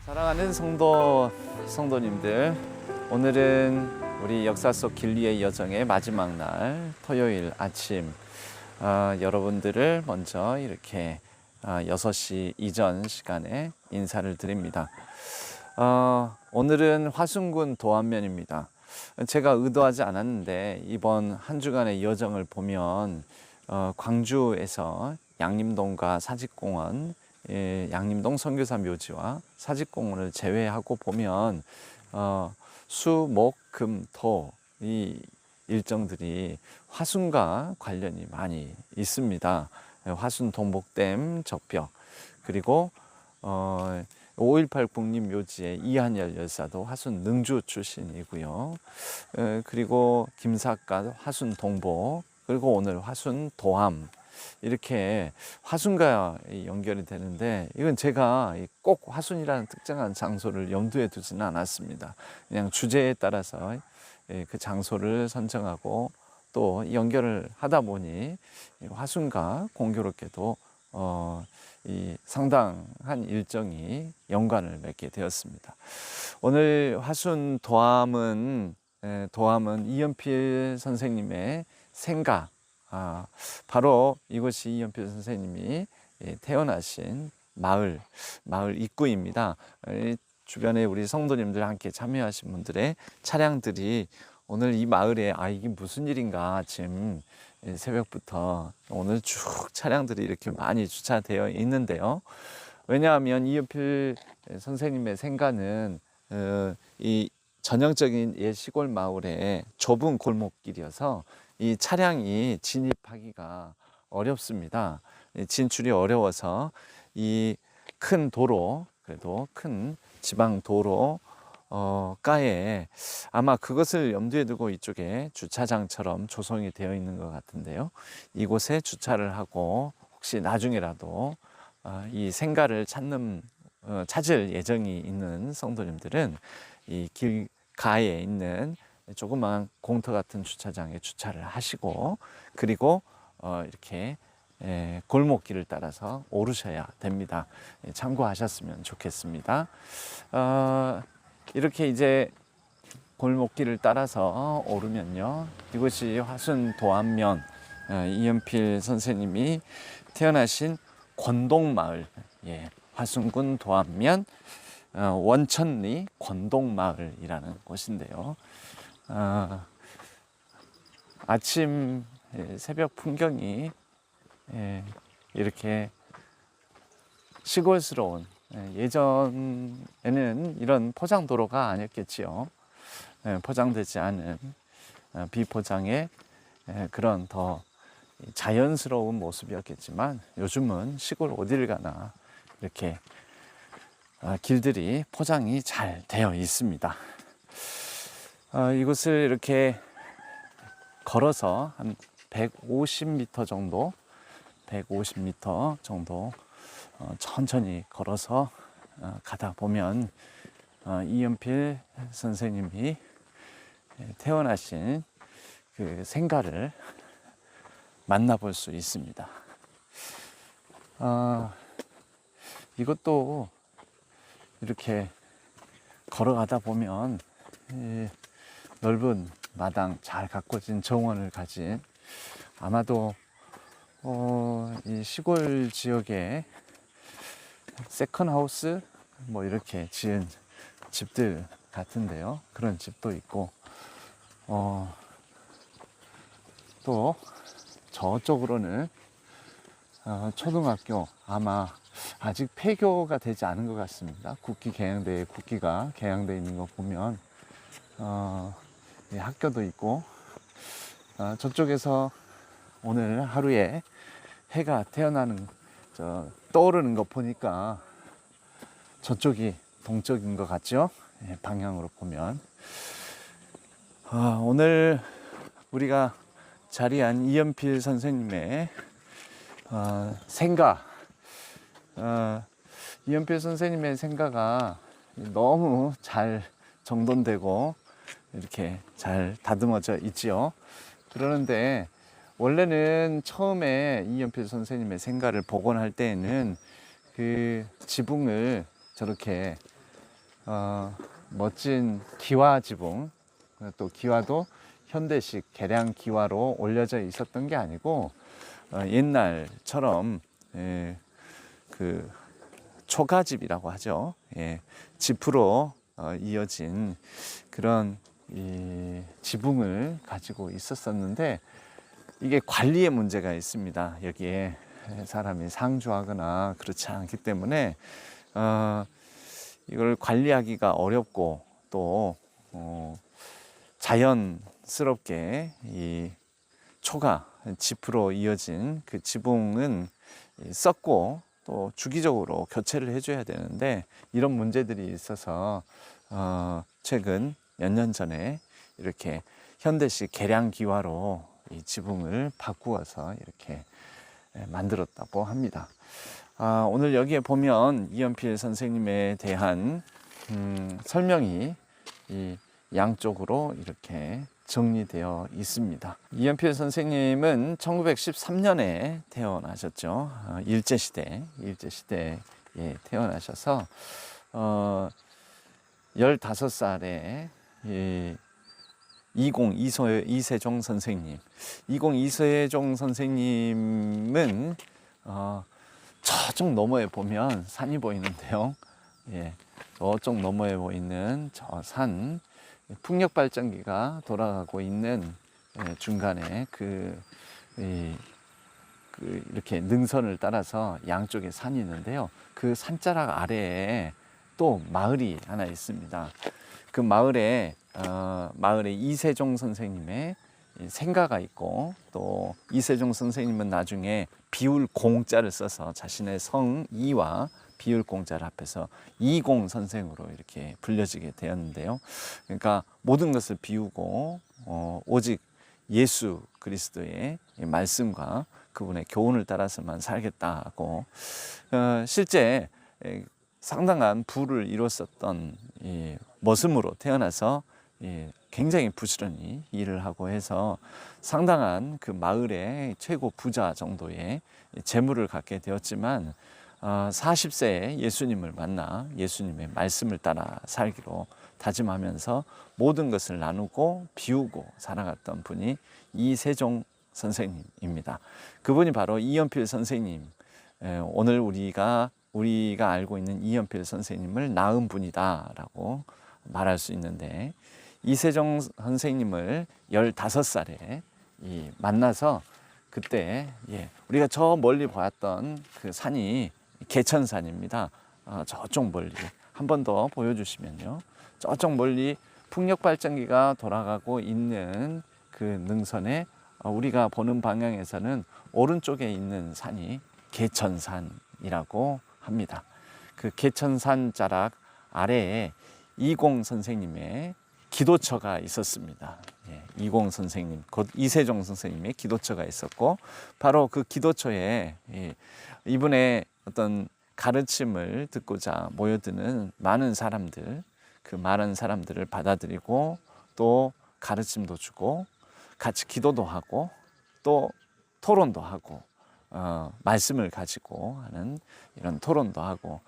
사랑하는 성도님들, 오늘은 우리 역사 속 길리의 여정의 마지막 날 토요일 아침, 여러분들을 먼저 이렇게 6시 이전 시간에 인사를 드립니다. 오늘은 화순군 도안면입니다. 제가 의도하지 않았는데 이번 한 주간의 여정을 보면 광주에서 양림동과 사직공원, 양림동 선교사 묘지와 사직공원을 제외하고 보면 수, 목, 금, 토 이 일정들이 화순과 관련이 많이 있습니다. 화순 동복댐 적벽, 그리고 5.18 국립묘지의 이한열 열사도 화순 능주 출신이고요. 그리고 김삿갓 화순 동복, 그리고 오늘 화순 도암, 이렇게 화순과 연결이 되는데, 이건 제가 꼭 화순이라는 특정한 장소를 염두에 두지는 않았습니다. 그냥 주제에 따라서 그 장소를 선정하고 또 연결을 하다 보니 화순과 공교롭게도 이 상당한 일정이 연관을 맺게 되었습니다. 오늘 화순 도암은 이연필 선생님의 생가, 바로 이곳이 이연필 선생님이 태어나신 마을 입구입니다. 주변에 우리 성도님들 함께 참여하신 분들의 차량들이 오늘 이 마을에 이게 무슨 일인가, 아침 새벽부터 오늘 쭉 차량들이 이렇게 많이 주차되어 있는데요. 왜냐하면 이연필 선생님의 생가는 이 전형적인 옛 시골 마을의 좁은 골목길이어서 이 차량이 진입하기가 어렵습니다. 진출이 어려워서 이 큰 도로, 그래도 큰 지방 도로 가에 아마 그것을 염두에 두고 이쪽에 주차장처럼 조성이 되어 있는 것 같은데요. 이곳에 주차를 하고 혹시 나중에라도 이 생가를 찾을 예정이 있는 성도님들은 이 길 가에 있는 조그만 공터 같은 주차장에 주차를 하시고, 그리고 이렇게 골목길을 따라서 오르셔야 됩니다. 참고하셨으면 좋겠습니다. 이렇게 이제 골목길을 따라서 오르면요, 이곳이 화순 도안면, 이연필 선생님이 태어나신 권동마을, 화순군 도안면 원천리 권동마을이라는 곳인데요. 아침 새벽 풍경이 이렇게 시골스러운, 예전에는 이런 포장도로가 아니었겠지요. 포장되지 않은 비포장의 그런 더 자연스러운 모습이었겠지만, 요즘은 시골 어디를 가나 이렇게 길들이 포장이 잘 되어 있습니다. 이곳을 이렇게 걸어서 한 150m 정도 천천히 걸어서 가다 보면 이연필 선생님이 태어나신 그 생가를 만나볼 수 있습니다. 이것도 이렇게 걸어가다 보면 넓은 마당, 잘 가꿔진 정원을 가진, 아마도 이 시골 지역에 세컨하우스 뭐 이렇게 지은 집들 같은데요. 그런 집도 있고, 또 저쪽으로는 초등학교, 아마 아직 폐교가 되지 않은 것 같습니다. 국기가 개양되어 있는 거 보면 학교도 있고, 저쪽에서 오늘 하루에 해가 떠오르는 거 보니까 저쪽이 동쪽인 것 같죠? 방향으로 보면. 오늘 우리가 자리한 이연필 선생님의 생가, 이연필 선생님의 생가가 너무 잘 정돈되고 이렇게 잘 다듬어져 있지요. 그러는데 원래는 처음에 이연필 선생님의 생가를 복원할 때에는 그 지붕을 저렇게 멋진 기와 지붕, 또 기와도 현대식 개량 기와로 올려져 있었던 게 아니고 옛날처럼 그 초가집이라고 하죠. 지프로 이어진 그런 이 지붕을 가지고 있었었는데, 이게 관리에 문제가 있습니다. 여기에 사람이 상주하거나 그렇지 않기 때문에 이걸 관리하기가 어렵고, 또 자연스럽게 이 초가 지프로 이어진 그 지붕은 썩고 또 주기적으로 교체를 해줘야 되는데, 이런 문제들이 있어서 최근 몇 년 전에 이렇게 현대식 개량 기와로 이 지붕을 바꾸어서 이렇게 만들었다고 합니다. 오늘 여기에 보면 이연필 선생님에 대한 설명이 이 양쪽으로 이렇게 정리되어 있습니다. 이연필 선생님은 1913년에 태어나셨죠. 일제시대에 태어나셔서 15살에 이세종 선생님, 이세종 선생님은 저쪽 너머에 보면 산이 보이는데요. 저쪽 너머에 보이는 저 산, 풍력 발전기가 돌아가고 있는 중간에 이렇게 능선을 따라서 양쪽에 산이 있는데요. 그 산자락 아래에 또 마을이 하나 있습니다. 그 마을에 이세종 선생님의 생가가 있고, 또 이세종 선생님은 나중에 비울 공자를 써서 자신의 성 이와 비울 공자를 합해서 이공 선생으로 이렇게 불려지게 되었는데요. 그러니까 모든 것을 비우고 오직 예수 그리스도의 말씀과 그분의 교훈을 따라서만 살겠다고, 실제 상당한 부를 이뤘었던 머슴으로 태어나서 굉장히 부지런히 일을 하고 해서 상당한 그 마을의 최고 부자 정도의 재물을 갖게 되었지만, 40세에 예수님을 만나 예수님의 말씀을 따라 살기로 다짐하면서 모든 것을 나누고 비우고 살아갔던 분이 이세종 선생님입니다. 그분이 바로 이연필 선생님, 오늘 우리가 알고 있는 이연필 선생님을 낳은 분이다라고 말할 수 있는데, 이세종 선생님을 15살에 만나서, 그때 우리가 저 멀리 보았던 그 산이 개천산입니다. 저쪽 멀리 한 번 더 보여주시면요, 저쪽 멀리 풍력 발전기가 돌아가고 있는 그 능선에 우리가 보는 방향에서는 오른쪽에 있는 산이 개천산이라고 합니다. 그 개천산 자락 아래에 이공 선생님의 기도처가 있었습니다. 이공 선생님, 곧 이세종 선생님의 기도처가 있었고, 바로 그 기도처에 이분의 어떤 가르침을 듣고자 모여드는 많은 사람들, 그 많은 사람들을 받아들이고 또 가르침도 주고 같이 기도도 하고 또 토론도 하고 말씀을 가지고 하는 이런 토론도 하고,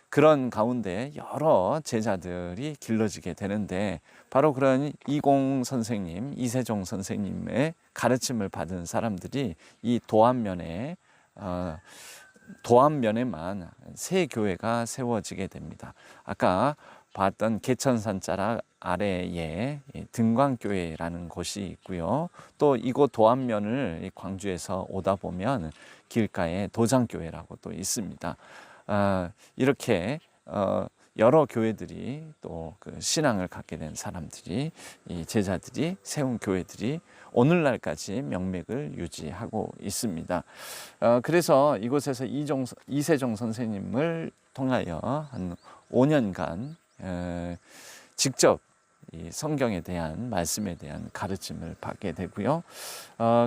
그런 가운데 여러 제자들이 길러지게 되는데, 바로 그런 이공 선생님, 이세종 선생님의 가르침을 받은 사람들이 이 도안면에만 새 교회가 세워지게 됩니다. 아까 봤던 개천산 자락 아래에 등광교회라는 곳이 있고요. 또 이곳 도안면을 광주에서 오다 보면 길가에 도장교회라고 또 있습니다. 이렇게 여러 교회들이, 또 그 신앙을 갖게 된 사람들이, 이 제자들이 세운 교회들이 오늘날까지 명맥을 유지하고 있습니다. 그래서 이곳에서 이세종 선생님을 통하여 한 5년간 직접 이 성경에 대한 말씀에 대한 가르침을 받게 되고요.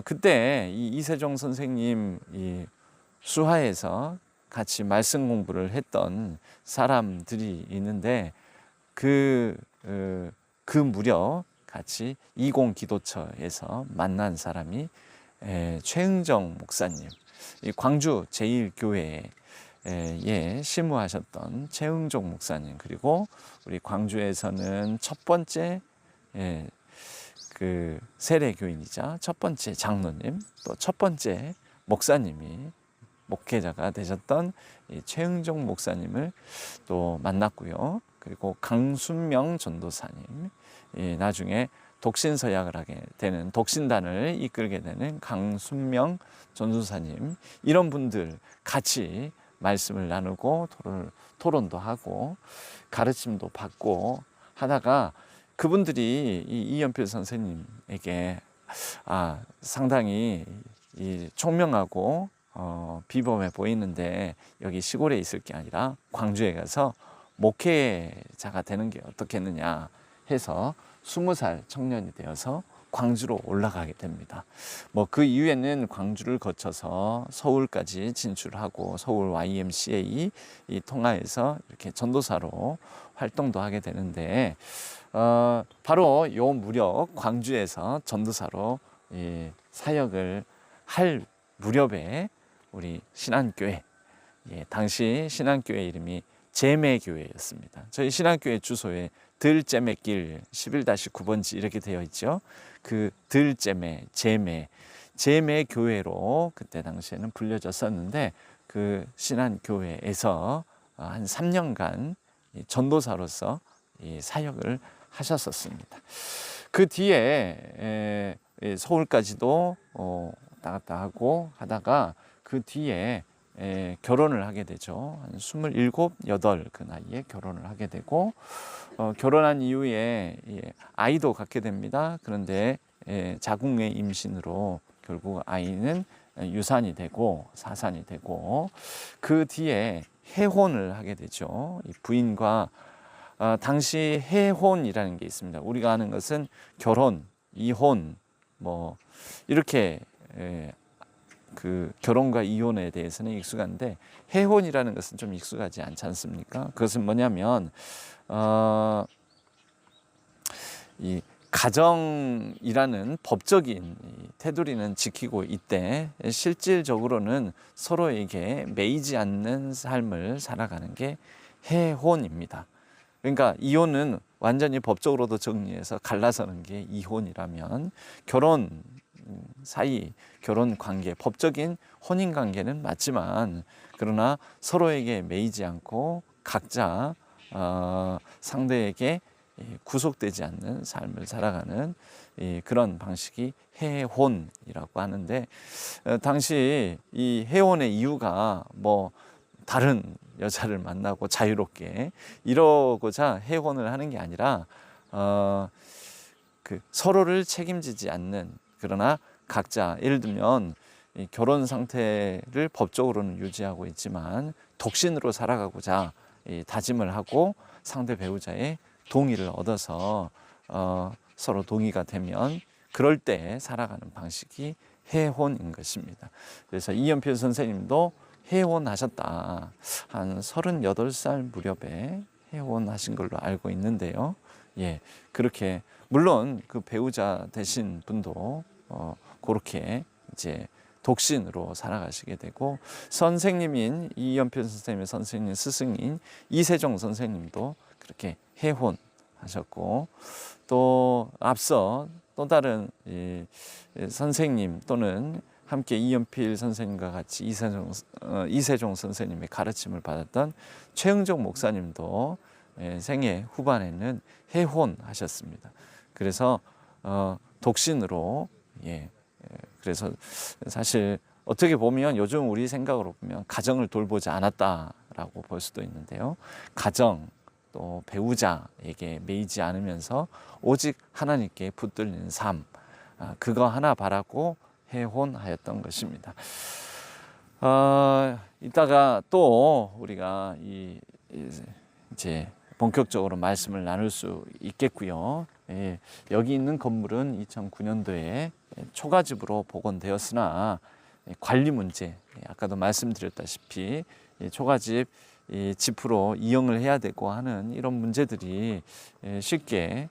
그때 이 이세종 선생님 이 수하에서 같이 말씀 공부를 했던 사람들이 있는데, 그 무렵 같이 이공 기도처에서 만난 사람이 최흥정 목사님, 이 광주 제1교회 예, 시무하셨던 최응종 목사님, 그리고 우리 광주에서는 첫 번째 그 세례교인이자 첫 번째 장로님, 또 첫 번째 목사님이 목회자가 되셨던 이 최응종 목사님을 또 만났고요. 그리고 강순명 전도사님, 나중에 독신서약을 하게 되는, 독신단을 이끌게 되는 강순명 전도사님, 이런 분들 같이 말씀을 나누고 토론도 하고 가르침도 받고 하다가 그분들이 이연필 선생님에게 상당히 총명하고 비범해 보이는데 여기 시골에 있을 게 아니라 광주에 가서 목회자가 되는 게 어떻겠느냐 해서 20살 청년이 되어서 광주로 올라가게 됩니다. 뭐 그 이후에는 광주를 거쳐서 서울까지 진출하고 서울 YMCA 이 통하에서 이렇게 전도사로 활동도 하게 되는데 바로 요 무렵 광주에서 전도사로 사역을 할 무렵에 우리 신안교회, 당시 신안교회 이름이 제매교회였습니다. 저희 신안교회 주소에 들제매길 11-9번지 이렇게 되어 있죠. 그 들제매, 제매교회로 그때 당시에는 불려졌었는데, 그 신안교회에서 한 3년간 전도사로서 사역을 하셨었습니다. 그 뒤에 서울까지도 왔다 갔다 하고 하다가 그 뒤에 결혼을 하게 되죠. 한 27, 8 그 나이에 결혼을 하게 되고 결혼한 이후에 아이도 갖게 됩니다. 그런데 자궁의 임신으로 결국 아이는 유산이 되고 사산이 되고, 그 뒤에 해혼을 하게 되죠. 이 부인과 당시 해혼이라는 게 있습니다. 우리가 아는 것은 결혼, 이혼, 뭐 이렇게 그 결혼과 이혼에 대해서는 익숙한데 해혼이라는 것은 좀 익숙하지 않지 않습니까? 그것은 뭐냐면 이 가정이라는 법적인 테두리는 지키고 있되 실질적으로는 서로에게 매이지 않는 삶을 살아가는 게 해혼입니다. 그러니까 이혼은 완전히 법적으로도 정리해서 갈라서는 게 이혼이라면, 결혼 사이, 결혼 관계, 법적인 혼인 관계는 맞지만 그러나 서로에게 매이지 않고 각자 상대에게 구속되지 않는 삶을 살아가는 그런 방식이 해혼이라고 하는데, 당시 이 해혼의 이유가 뭐 다른 여자를 만나고 자유롭게 이러고자 해혼을 하는 게 아니라 그 서로를 책임지지 않는, 그러나 각자 예를 들면 결혼 상태를 법적으로는 유지하고 있지만 독신으로 살아가고자 다짐을 하고 상대 배우자의 동의를 얻어서 서로 동의가 되면 그럴 때 살아가는 방식이 해혼인 것입니다. 그래서 이연필 선생님도 해혼하셨다. 한 38살 무렵에 해혼하신 걸로 알고 있는데요. 그렇게 물론 그 배우자 되신 분도 그렇게 이제 독신으로 살아가시게 되고, 선생님인 이연필 선생님의 선생님 스승인 이세종 선생님도 그렇게 해혼하셨고, 또 앞서 또 다른 선생님 또는 함께 이연필 선생님과 같이 이세종 선생님의 가르침을 받았던 최응종 목사님도 생애 후반에는 해혼하셨습니다. 그래서 독신으로 그래서 사실 어떻게 보면 요즘 우리 생각으로 보면 가정을 돌보지 않았다라고 볼 수도 있는데요. 가정 또 배우자에게 매이지 않으면서 오직 하나님께 붙들리는 삶, 그거 하나 바라고 해혼하였던 것입니다. 이따가 또 우리가 이제 본격적으로 말씀을 나눌 수 있겠고요. 여기 있는 건물은 2009년도에 초가집으로 복원되었으나 관리 문제, 아까도 말씀드렸다시피 초가집 집으로 이용을 해야 되고 하는 이런 문제들이 쉽게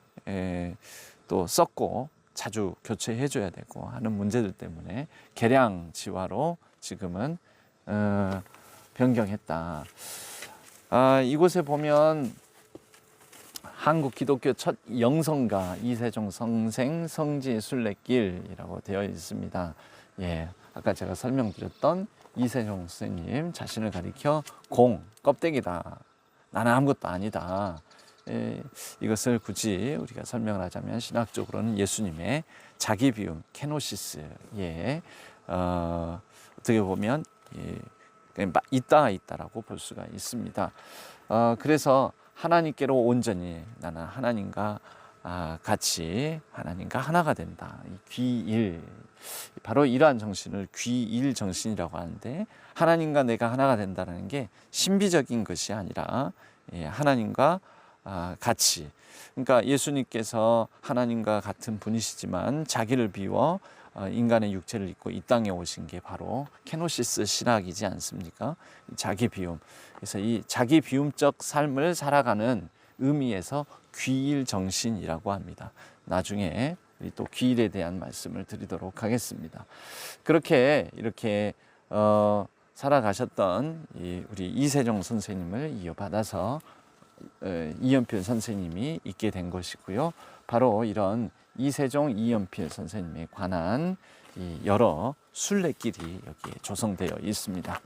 또 썩고 자주 교체해 줘야 되고 하는 문제들 때문에 개량지화로 지금은 변경했다. 이곳에 보면 한국 기독교 첫 영성가 이세종 선생 성지 순례길이라고 되어 있습니다. 예, 아까 제가 설명드렸던 이세종 선생님 자신을 가리켜 껍데기다. 나는 아무것도 아니다. 이것을 굳이 우리가 설명을 하자면 신학적으로는 예수님의 자기 비움, 케노시스에 어떻게 보면 있다라고 볼 수가 있습니다. 그래서 하나님께로 온전히 나는 하나님과 같이 하나님과 하나가 된다. 귀일, 바로 이러한 정신을 귀일 정신이라고 하는데, 하나님과 내가 하나가 된다는 게 신비적인 것이 아니라 하나님과 같이, 그러니까 예수님께서 하나님과 같은 분이시지만 자기를 비워 인간의 육체를 입고 이 땅에 오신 게 바로 케노시스 신학이지 않습니까? 자기 비움. 그래서 이 자기 비움적 삶을 살아가는 의미에서 귀일 정신이라고 합니다. 나중에 또 귀일에 대한 말씀을 드리도록 하겠습니다. 그렇게 이렇게 살아가셨던 우리 이세종 선생님을 이어받아서 이연필 선생님이 있게 된 것이고요. 바로 이런 이세종 이연필 선생님에 관한 여러 순례길이 여기에 조성되어 있습니다.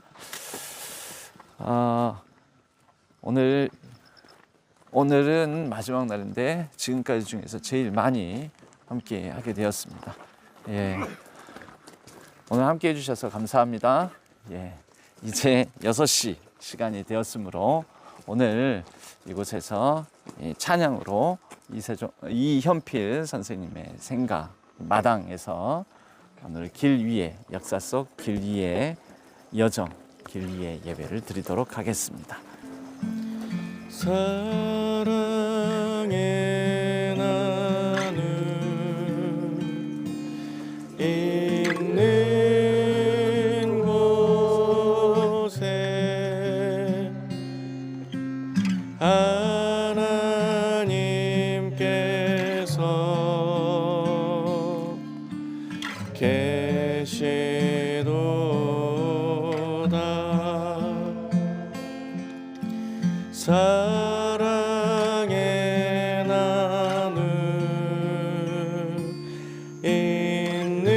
오늘은 마지막 날인데 지금까지 중에서 제일 많이 함께 하게 되었습니다. 예, 오늘 함께 해주셔서 감사합니다. 예, 이제 6시 시간이 되었으므로 오늘 이곳에서 찬양으로 이현필 선생님의 생가 마당에서 오늘 길 위에, 역사 속 길 위에 여정, 길 위에 예배를 드리도록 하겠습니다. 사랑의 나는 있는 곳에 하나님께서 계시도다. 사랑의 나는 있는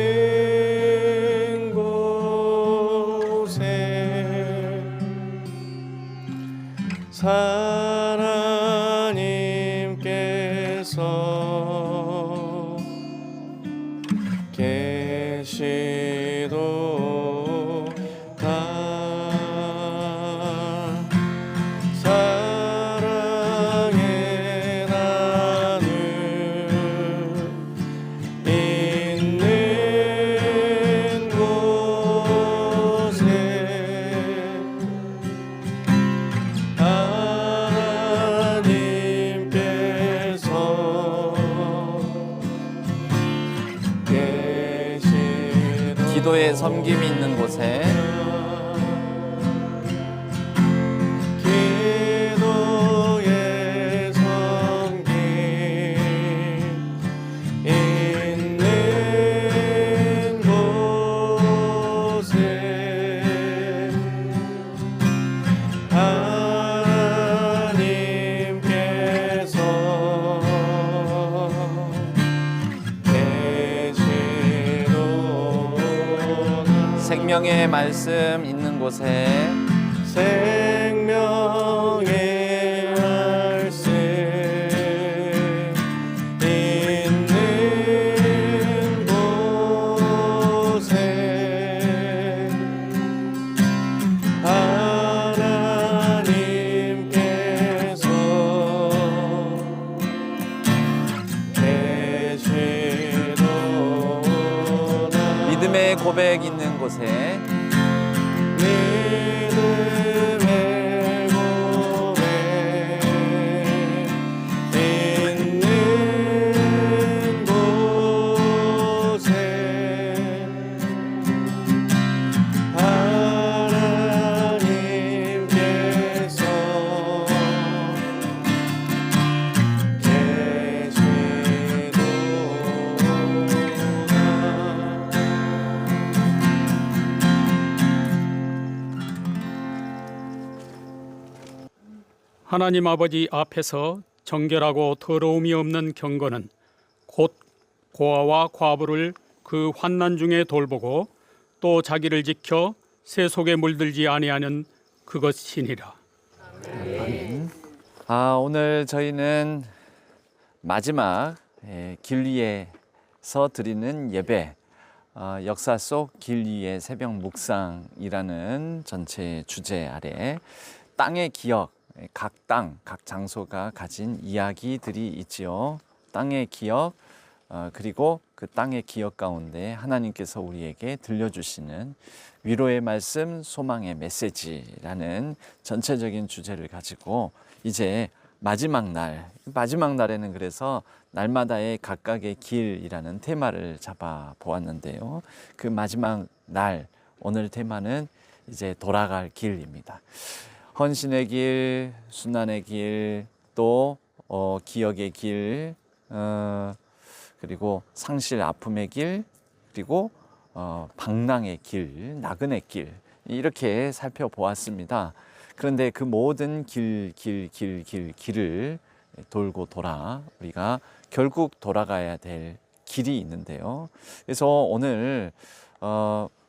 곳에 하나님께서 계시도다. 사랑의 나는 있는 곳에 기도의 섬김이 있는 곳에 기도의 섬김 있는 곳에 하나님께서 생명의 말씀 있는 곳에 생명의 말씀 있는 곳에 하나님께서 계시도다. 믿음의 고백 있는 곳에 믿음의 고백 있는 곳에 하나님께서 계시도다. 하나님 아버지 앞에서 정결하고 더러움이 없는 경건은 곧 고아와 과부를 그 환난 중에 돌보고 또 자기를 지켜 새 속에 물들지 아니하는 그것이니라. 오늘 저희는 마지막 길리에서 드리는 예배, 역사 속 길리의 새벽 묵상이라는 전체 주제 아래 땅의 기억, 각 땅, 각 장소가 가진 이야기들이 있지요. 땅의 기억, 그리고 그 땅의 기억 가운데 하나님께서 우리에게 들려주시는 위로의 말씀, 소망의 메시지라는 전체적인 주제를 가지고 이제 마지막 날에는 그래서 날마다의 각각의 길이라는 테마를 잡아 보았는데요. 그 마지막 날, 오늘 테마는 이제 돌아갈 길입니다. 헌신의 길, 순환의 길, 또 기억의 길, 그리고 상실 아픔의 길, 그리고 방랑의 길, 나그네 길, 이렇게 살펴보았습니다. 그런데 그 모든 길을 돌고 돌아 우리가 결국 돌아가야 될 길이 있는데요. 그래서 오늘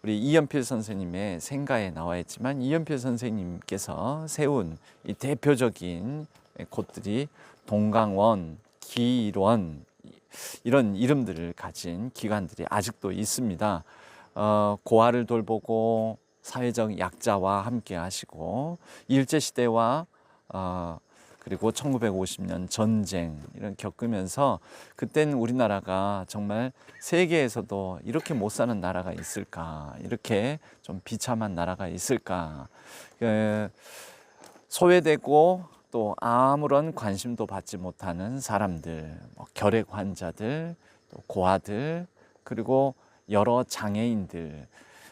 우리 이연필 선생님의 생가에 나와 있지만 이연필 선생님께서 세운 이 대표적인 곳들이 동강원, 기원, 이런 이름들을 가진 기관들이 아직도 있습니다. 고아를 돌보고 사회적 약자와 함께 하시고 일제시대와 그리고 1950년 전쟁 이런 겪으면서 그때는 우리나라가 정말 세계에서도 이렇게 못 사는 나라가 있을까, 이렇게 좀 비참한 나라가 있을까, 소외되고 또 아무런 관심도 받지 못하는 사람들, 결핵 환자들, 또 고아들, 그리고 여러 장애인들,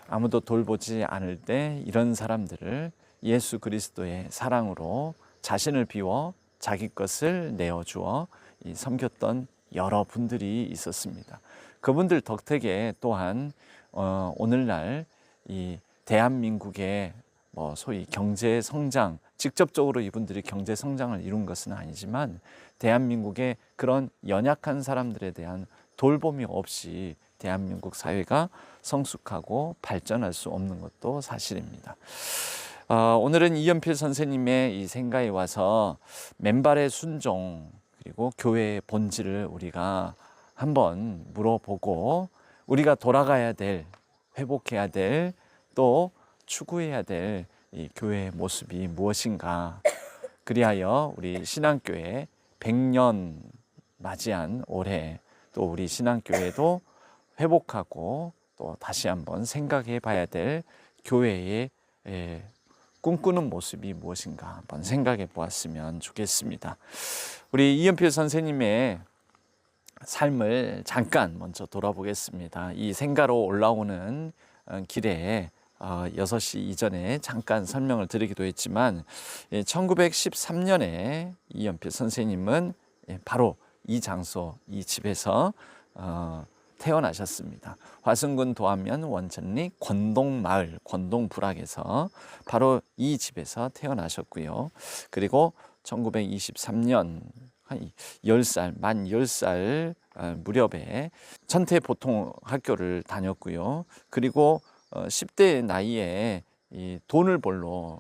아무도 돌보지 않을 때 이런 사람들을 예수 그리스도의 사랑으로 자신을 비워 자기 것을 내어주어 섬겼던 여러 분들이 있었습니다. 그분들 덕택에 또한 오늘날 이 대한민국의 소위 경제 성장, 직접적으로 이분들이 경제 성장을 이룬 것은 아니지만 대한민국의 그런 연약한 사람들에 대한 돌봄이 없이 대한민국 사회가 성숙하고 발전할 수 없는 것도 사실입니다. 오늘은 이연필 선생님의 이 생가에 와서 맨발의 순종, 그리고 교회의 본질을 우리가 한번 물어보고 우리가 돌아가야 될, 회복해야 될, 또 추구해야 될 이 교회의 모습이 무엇인가, 그리하여 우리 신앙교회 100년 맞이한 올해 또 우리 신앙교회도 회복하고 또 다시 한번 생각해 봐야 될 교회의 꿈꾸는 모습이 무엇인가 한번 생각해 보았으면 좋겠습니다. 우리 이연필 선생님의 삶을 잠깐 먼저 돌아보겠습니다. 이 생가로 올라오는 길에 6시 이전에 잠깐 설명을 드리기도 했지만 1913년에 이연필 선생님은 바로 이 장소, 이 집에서 태어나셨습니다. 화순군 도안면 원천리 권동마을, 권동부락에서 바로 이 집에서 태어나셨고요. 그리고 1923년 한 10살, 만 10살 무렵에 천태보통학교를 다녔고요. 그리고 10대 나이에 이 돈을 벌러,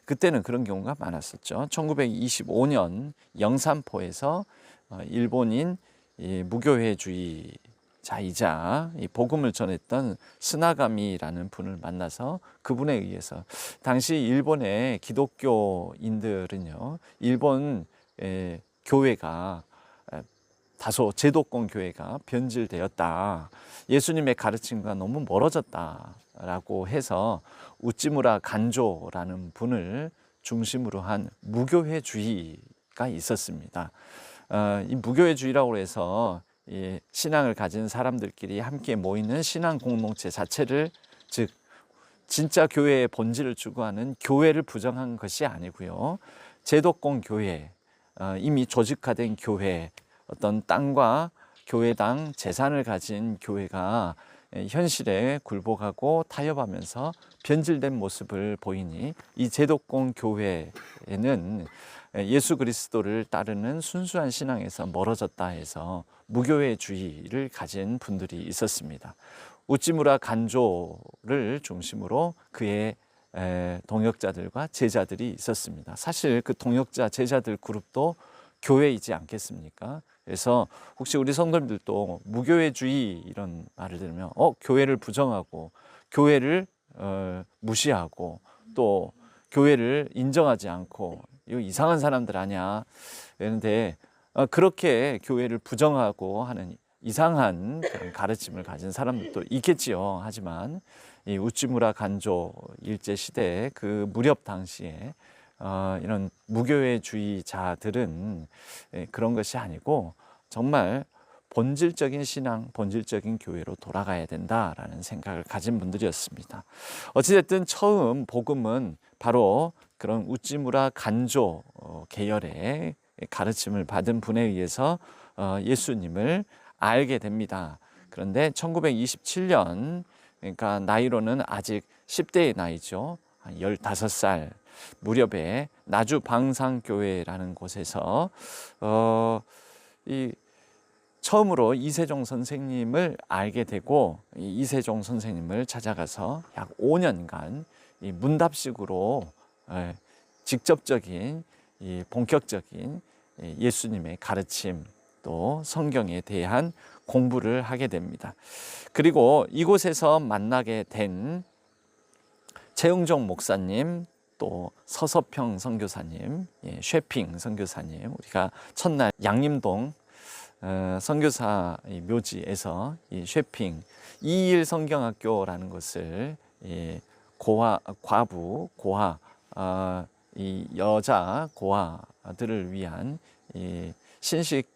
그때는 그런 경우가 많았었죠. 1925년 영산포에서 일본인 무교회주의자이자 복음을 전했던 스나가미라는 분을 만나서 그분에 의해서, 당시 일본의 기독교인들은요, 일본 교회가 다소 제도권 교회가 변질되었다, 예수님의 가르침과 너무 멀어졌다라고 해서 우찌무라 간조라는 분을 중심으로 한 무교회주의가 있었습니다. 이 무교회주의라고 해서 이 신앙을 가진 사람들끼리 함께 모이는 신앙 공동체 자체를, 즉 진짜 교회의 본질을 추구하는 교회를 부정한 것이 아니고요, 제도권 교회, 이미 조직화된 교회, 어떤 땅과 교회당 재산을 가진 교회가 현실에 굴복하고 타협하면서 변질된 모습을 보이니 이 제도권 교회에는 예수 그리스도를 따르는 순수한 신앙에서 멀어졌다 해서 무교회주의를 가진 분들이 있었습니다. 우찌무라 간조를 중심으로 그의 동역자들과 제자들이 있었습니다. 사실 그 동역자 제자들 그룹도 교회이지 않겠습니까? 그래서 혹시 우리 성도님들도 무교회주의 이런 말을 들으면 교회를 부정하고 교회를 무시하고 또 교회를 인정하지 않고 이거 이상한 사람들 아니야. 그런데 그렇게 교회를 부정하고 하는 이상한 그런 가르침을 가진 사람들도 있겠지요. 하지만 이 우찌무라 간조 일제 시대 그 무렵 당시에 이런 무교회주의자들은 그런 것이 아니고 정말 본질적인 신앙, 본질적인 교회로 돌아가야 된다라는 생각을 가진 분들이었습니다. 어찌됐든 처음 복음은 바로 그런 우찌무라 간조 계열의 가르침을 받은 분에 의해서 예수님을 알게 됩니다. 그런데 1927년, 그러니까 나이로는 아직 10대의 나이죠. 한 15살 무렵에 나주 방상교회라는 곳에서 처음으로 이세종 선생님을 알게 되고 이세종 선생님을 찾아가서 약 5년간 이 문답식으로 직접적인 본격적인 예수님의 가르침 또 성경에 대한 공부를 하게 됩니다. 그리고 이곳에서 만나게 된 최응종 목사님 또 서서평 선교사님, 쉐핑 선교사님, 우리가 첫날 양림동 선교사 묘지에서 이 쉐핑 2일 성경학교라는 것을 과부 고아 이 여자 고아들을 위한 신식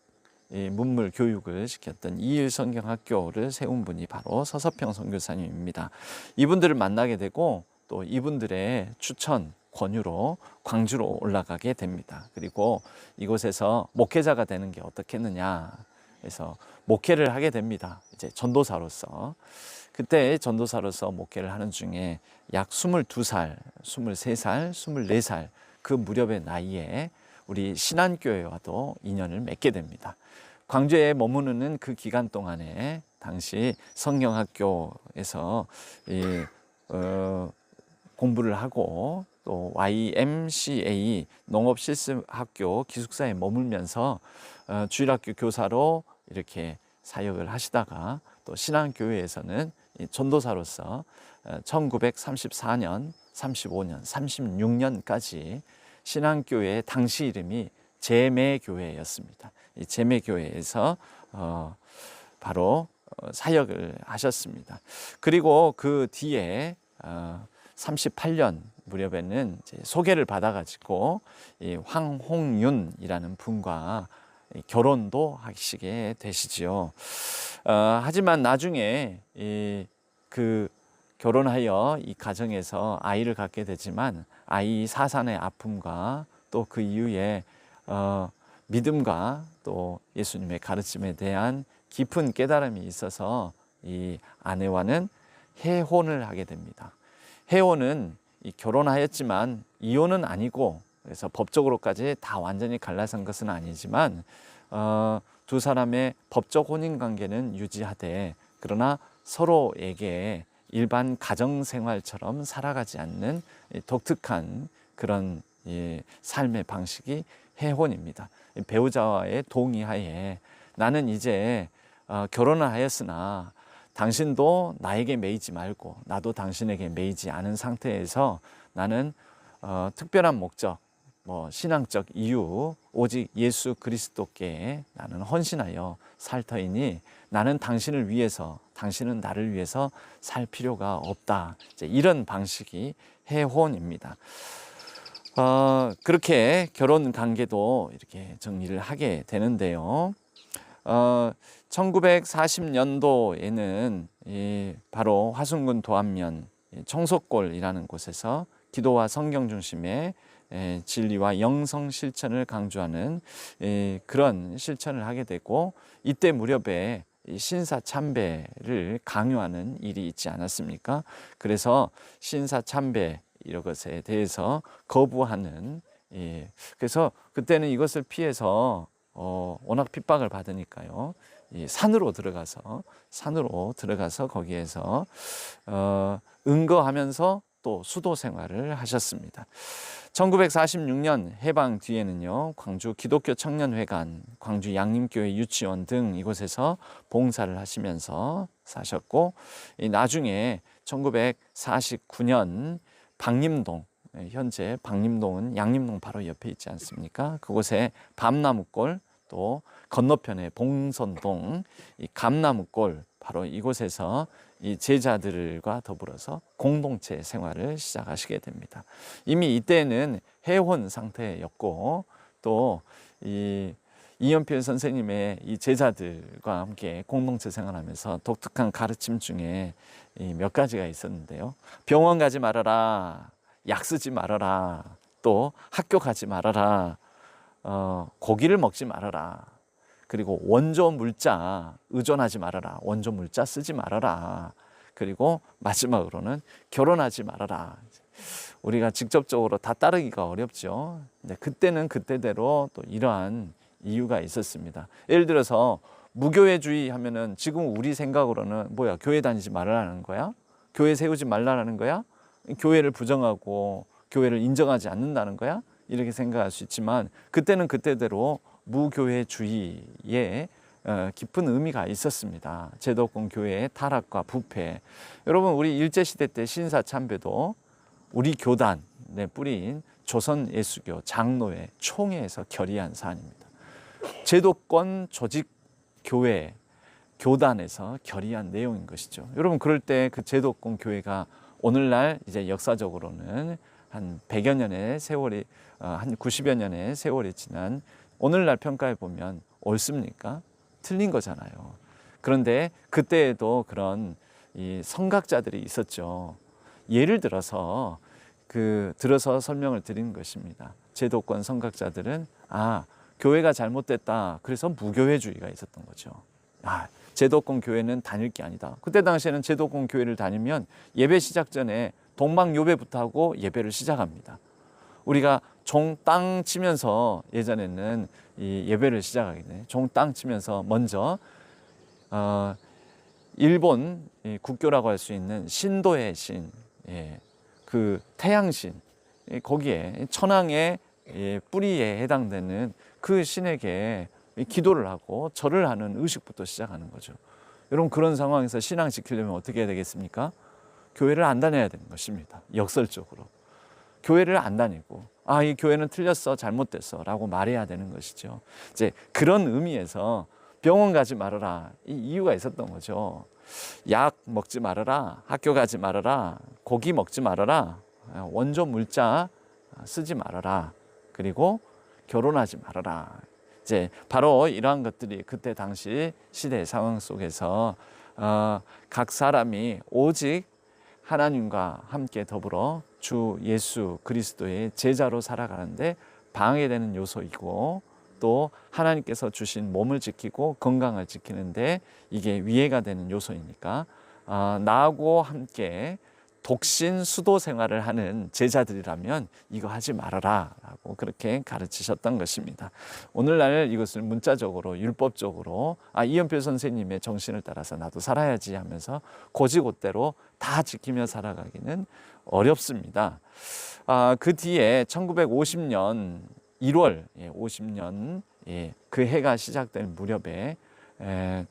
문물 교육을 시켰던 2일 성경학교를 세운 분이 바로 서서평 선교사님입니다. 이분들을 만나게 되고 또 이분들의 추천 권유로 광주로 올라가게 됩니다. 그리고 이곳에서 목회자가 되는 게 어떻겠느냐 해서 목회를 하게 됩니다. 이제 전도사로서. 그때 전도사로서 목회를 하는 중에 약 22살, 23살, 24살 그 무렵의 나이에 우리 신안교회와도 인연을 맺게 됩니다. 광주에 머무르는 그 기간 동안에 당시 성경학교에서 공부를 하고 또 YMCA 농업실습학교 기숙사에 머물면서 주일학교 교사로 이렇게 사역을 하시다가 또 신앙교회에서는 전도사로서 1934년, 35년, 36년까지 신앙교회의 당시 이름이 제매교회였습니다. 이 제매교회에서 바로 사역을 하셨습니다. 그리고 그 뒤에 38년 무렵에는 이제 소개를 받아가지고 이 황홍윤이라는 분과 결혼도 하시게 되시지요. 하지만 나중에 그 결혼하여 이 가정에서 아이를 갖게 되지만 아이 사산의 아픔과 또 그 이후에 믿음과 또 예수님의 가르침에 대한 깊은 깨달음이 있어서 이 아내와는 해혼을 하게 됩니다. 해혼은 결혼하였지만 이혼은 아니고 그래서 법적으로까지 다 완전히 갈라선 것은 아니지만 두 사람의 법적 혼인 관계는 유지하되 그러나 서로에게 일반 가정 생활처럼 살아가지 않는 독특한 그런 삶의 방식이 해혼입니다. 배우자와의 동의하에 나는 이제 결혼을 하였으나 당신도 나에게 매이지 말고 나도 당신에게 매이지 않은 상태에서 나는 특별한 목적, 신앙적 이유 오직 예수 그리스도께 나는 헌신하여 살 터이니 나는 당신을 위해서 당신은 나를 위해서 살 필요가 없다. 이제 이런 방식이 해혼입니다. 그렇게 결혼 관계도 이렇게 정리를 하게 되는데요. 1940년도에는 바로 화순군 도안면 청석골이라는 곳에서 기도와 성경 중심의 진리와 영성 실천을 강조하는 그런 실천을 하게 되고 이때 무렵에 신사 참배를 강요하는 일이 있지 않았습니까? 그래서 신사 참배 이런 것에 대해서 거부하는 예. 그래서 그때는 이것을 피해서 워낙 핍박을 받으니까요. 이 산으로 들어가서 거기에서 은거하면서 또 수도 생활을 하셨습니다. 1946년 해방 뒤에는요, 광주 기독교 청년회관, 광주 양림교회 유치원 등 이곳에서 봉사를 하시면서 사셨고, 나중에 1949년 방림동, 현재 방림동은 양림동 바로 옆에 있지 않습니까? 그곳에 밤나무골, 또 건너편에 봉선동, 이 감나무골, 바로 이곳에서 이 제자들과 더불어서 공동체 생활을 시작하시게 됩니다. 이미 이때는 해혼 상태였고, 또 이연필 선생님의 이 제자들과 함께 공동체 생활하면서 독특한 가르침 중에 몇 가지가 있었는데요. 병원 가지 말아라, 약 쓰지 말아라, 또 학교 가지 말아라, 고기를 먹지 말아라, 그리고 원조 물자 의존하지 말아라, 원조 물자 쓰지 말아라, 그리고 마지막으로는 결혼하지 말아라. 우리가 직접적으로 다 따르기가 어렵죠. 근데 그때는 그때대로 또 이러한 이유가 있었습니다. 예를 들어서 무교회주의 하면은 지금 우리 생각으로는 뭐야, 교회 다니지 말라는 거야? 교회 세우지 말라는 거야? 교회를 부정하고 교회를 인정하지 않는다는 거야? 이렇게 생각할 수 있지만, 그때는 그때대로 무교회주의에 깊은 의미가 있었습니다. 제도권 교회의 타락과 부패. 여러분, 우리 일제시대 때 신사참배도 우리 교단의 뿌리인 조선예수교 장로회 총회에서 결의한 사안입니다. 제도권 조직 교회 교단에서 결의한 내용인 것이죠. 여러분, 그럴 때 그 제도권 교회가 오늘날 이제 역사적으로는 한 100여 년의 세월이, 한 90여 년의 세월이 지난 오늘날 평가해 보면 옳습니까? 틀린 거잖아요. 그런데 그때에도 그런 이 선각자들이 있었죠. 예를 들어서 들어서 설명을 드리는 것입니다. 제도권 선각자들은 교회가 잘못됐다, 그래서 무교회주의가 있었던 거죠. 제도권 교회는 다닐 게 아니다. 그때 당시에는 제도권 교회를 다니면 예배 시작 전에 동방요배부터 하고 예배를 시작합니다. 우리가 종 땅 치면서 예전에는 이 예배를 시작하게 돼요. 종 땅 치면서 먼저 일본 국교라고 할 수 있는 신도의 신, 그 태양신, 거기에 천황의 뿌리에 해당되는 그 신에게 기도를 하고 절을 하는 의식부터 시작하는 거죠. 여러분, 그런 상황에서 신앙 지키려면 어떻게 해야 되겠습니까? 교회를 안 다녀야 되는 것입니다. 역설적으로 교회를 안 다니고 이 교회는 틀렸어, 잘못됐어 라고 말해야 되는 것이죠. 이제 그런 의미에서 병원 가지 말아라, 이 이유가 있었던 거죠. 약 먹지 말아라, 학교 가지 말아라, 고기 먹지 말아라, 원조 물자 쓰지 말아라, 그리고 결혼하지 말아라. 이제 바로 이러한 것들이 그때 당시 시대 상황 속에서 각 사람이 오직 하나님과 함께 더불어 주 예수 그리스도의 제자로 살아가는데 방해되는 요소이고, 또 하나님께서 주신 몸을 지키고 건강을 지키는데 이게 위해가 되는 요소이니까 나하고 함께 독신 수도 생활을 하는 제자들이라면 이거 하지 말아라 라고 그렇게 가르치셨던 것입니다. 오늘날 이것을 문자적으로 율법적으로 이연필 선생님의 정신을 따라서 나도 살아야지 하면서 고지고대로 다 지키며 살아가기는 어렵습니다. 그 뒤에 1950년 1월 50년 그 해가 시작될 무렵에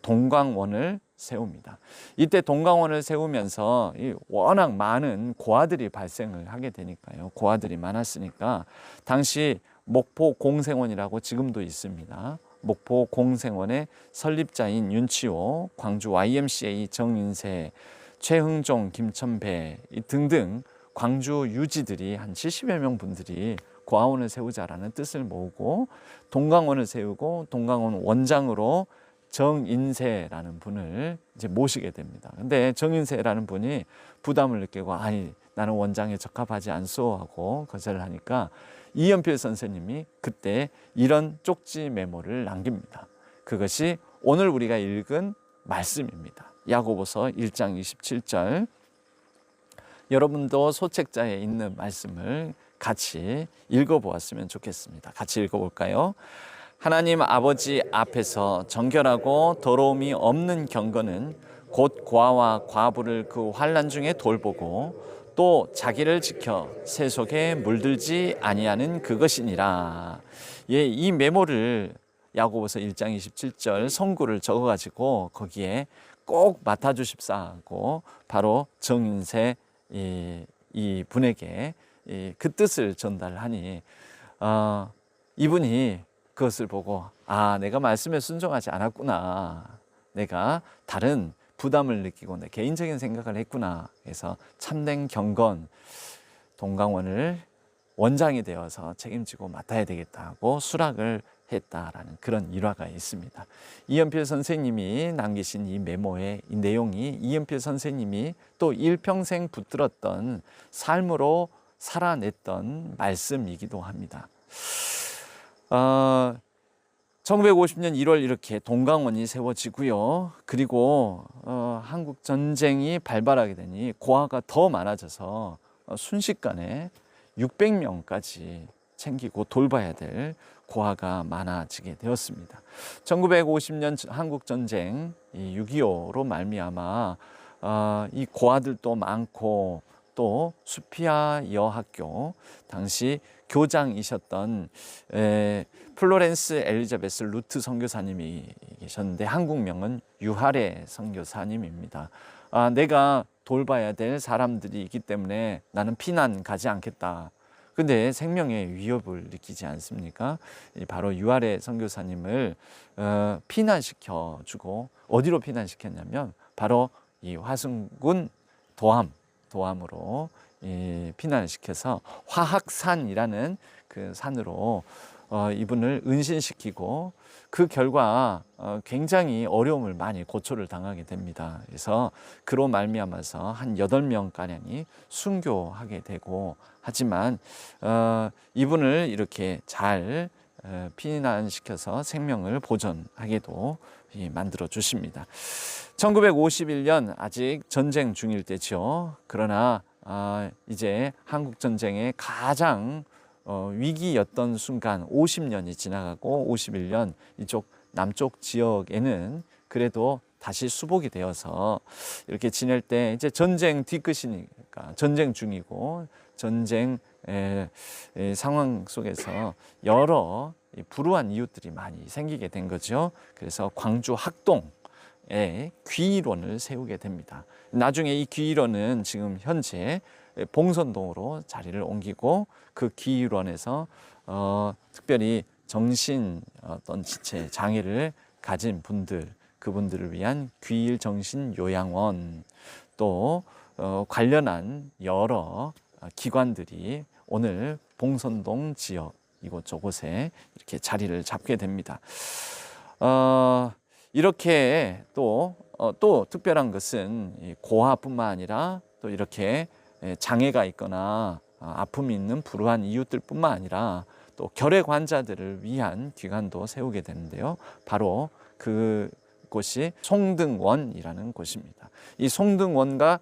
동광원을 세웁니다. 이때 동광원을 세우면서 워낙 많은 고아들이 발생을 하게 되니까요. 고아들이 많았으니까 당시 목포 공생원이라고 지금도 있습니다. 목포 공생원의 설립자인 윤치호, 광주 YMCA 정인세, 최흥종, 김천배 등등 광주 유지들이 한 70여 명 분들이 고아원을 세우자라는 뜻을 모으고 동광원을 세우고 동광원 원장으로 정인세라는 분을 이제 모시게 됩니다. 근데 정인세라는 분이 부담을 느끼고 나는 원장에 적합하지 않소 하고 거절을 하니까 이연필 선생님이 그때 이런 쪽지 메모를 남깁니다. 그것이 오늘 우리가 읽은 말씀입니다. 야고보서 1장 27절. 여러분도 소책자에 있는 말씀을 같이 읽어보았으면 좋겠습니다. 같이 읽어볼까요? 하나님 아버지 앞에서 정결하고 더러움이 없는 경건은 곧 고아와 과부를 그 환난 중에 돌보고 또 자기를 지켜 세속에 물들지 아니하는 그것이니라. 예, 이 메모를 야고보서 1장 27절 성구를 적어가지고 거기에 꼭 맡아주십사 하고 바로 정인세 이 분에게 그 뜻을 전달하니 이분이 그것을 보고 내가 말씀에 순종하지 않았구나. 내가 다른 부담을 느끼고 내 개인적인 생각을 했구나. 그래서 참된 경건 동강원을 원장이 되어서 책임지고 맡아야 되겠다 하고 수락을 했다라는 그런 일화가 있습니다. 이연필 선생님이 남기신 이 메모의 이 내용이 이연필 선생님이 또 일평생 붙들었던 삶으로 살아냈던 말씀이기도 합니다. 1950년 1월 이렇게 동강원이 세워지고요. 그리고 한국 전쟁이 발발하게 되니 고아가 더 많아져서 순식간에 600명까지 챙기고 돌봐야 될 고아가 많아지게 되었습니다. 1950년 한국 전쟁 6.25로 말미암아 이 고아들도 많고 또 수피아 여학교 당시 교장이셨던 플로렌스 엘리자베스 루트 선교사님이 계셨는데 한국명은 유하레 선교사님입니다. 내가 돌봐야 될 사람들이 있기 때문에 나는 피난 가지 않겠다. 근데 생명의 위협을 느끼지 않습니까? 바로 유하레 선교사님을 피난시켜 주고 어디로 피난시켰냐면 바로 이 화순군 도함으로 피난을 시켜서 화학산이라는 그 산으로 이분을 은신시키고 그 결과 굉장히 어려움을 많이 고초를 당하게 됩니다. 그래서 그로 말미암아서 한 8명가량이 순교하게 되고 하지만 이분을 이렇게 잘 피난시켜서 생명을 보존하게도 만들어 주십니다. 1951년 아직 전쟁 중일 때죠. 그러나 이제 한국 전쟁의 가장 위기였던 순간 50년이 지나가고 51년 이쪽 남쪽 지역에는 그래도 다시 수복이 되어서 이렇게 지낼 때 이제 전쟁 뒤끝이니까 전쟁 중이고 전쟁 상황 속에서 여러 불우한 이웃들이 많이 생기게 된 거죠. 그래서 광주 학동에 귀일원을 세우게 됩니다. 나중에 이 귀일원은 지금 현재 봉선동으로 자리를 옮기고 그 귀일원에서 특별히 정신 어떤 지체 장애를 가진 분들 그분들을 위한 귀일 정신 요양원 또 관련한 여러 기관들이 오늘 봉선동 지역 이곳저곳에 이렇게 자리를 잡게 됩니다. 이렇게 또 특별한 것은 고아뿐만 아니라 또 이렇게 장애가 있거나 아픔이 있는 불우한 이웃들뿐만 아니라 또 결핵 환자들을 위한 기관도 세우게 되는데요. 바로 그곳이 송등원이라는 곳입니다. 이 송등원과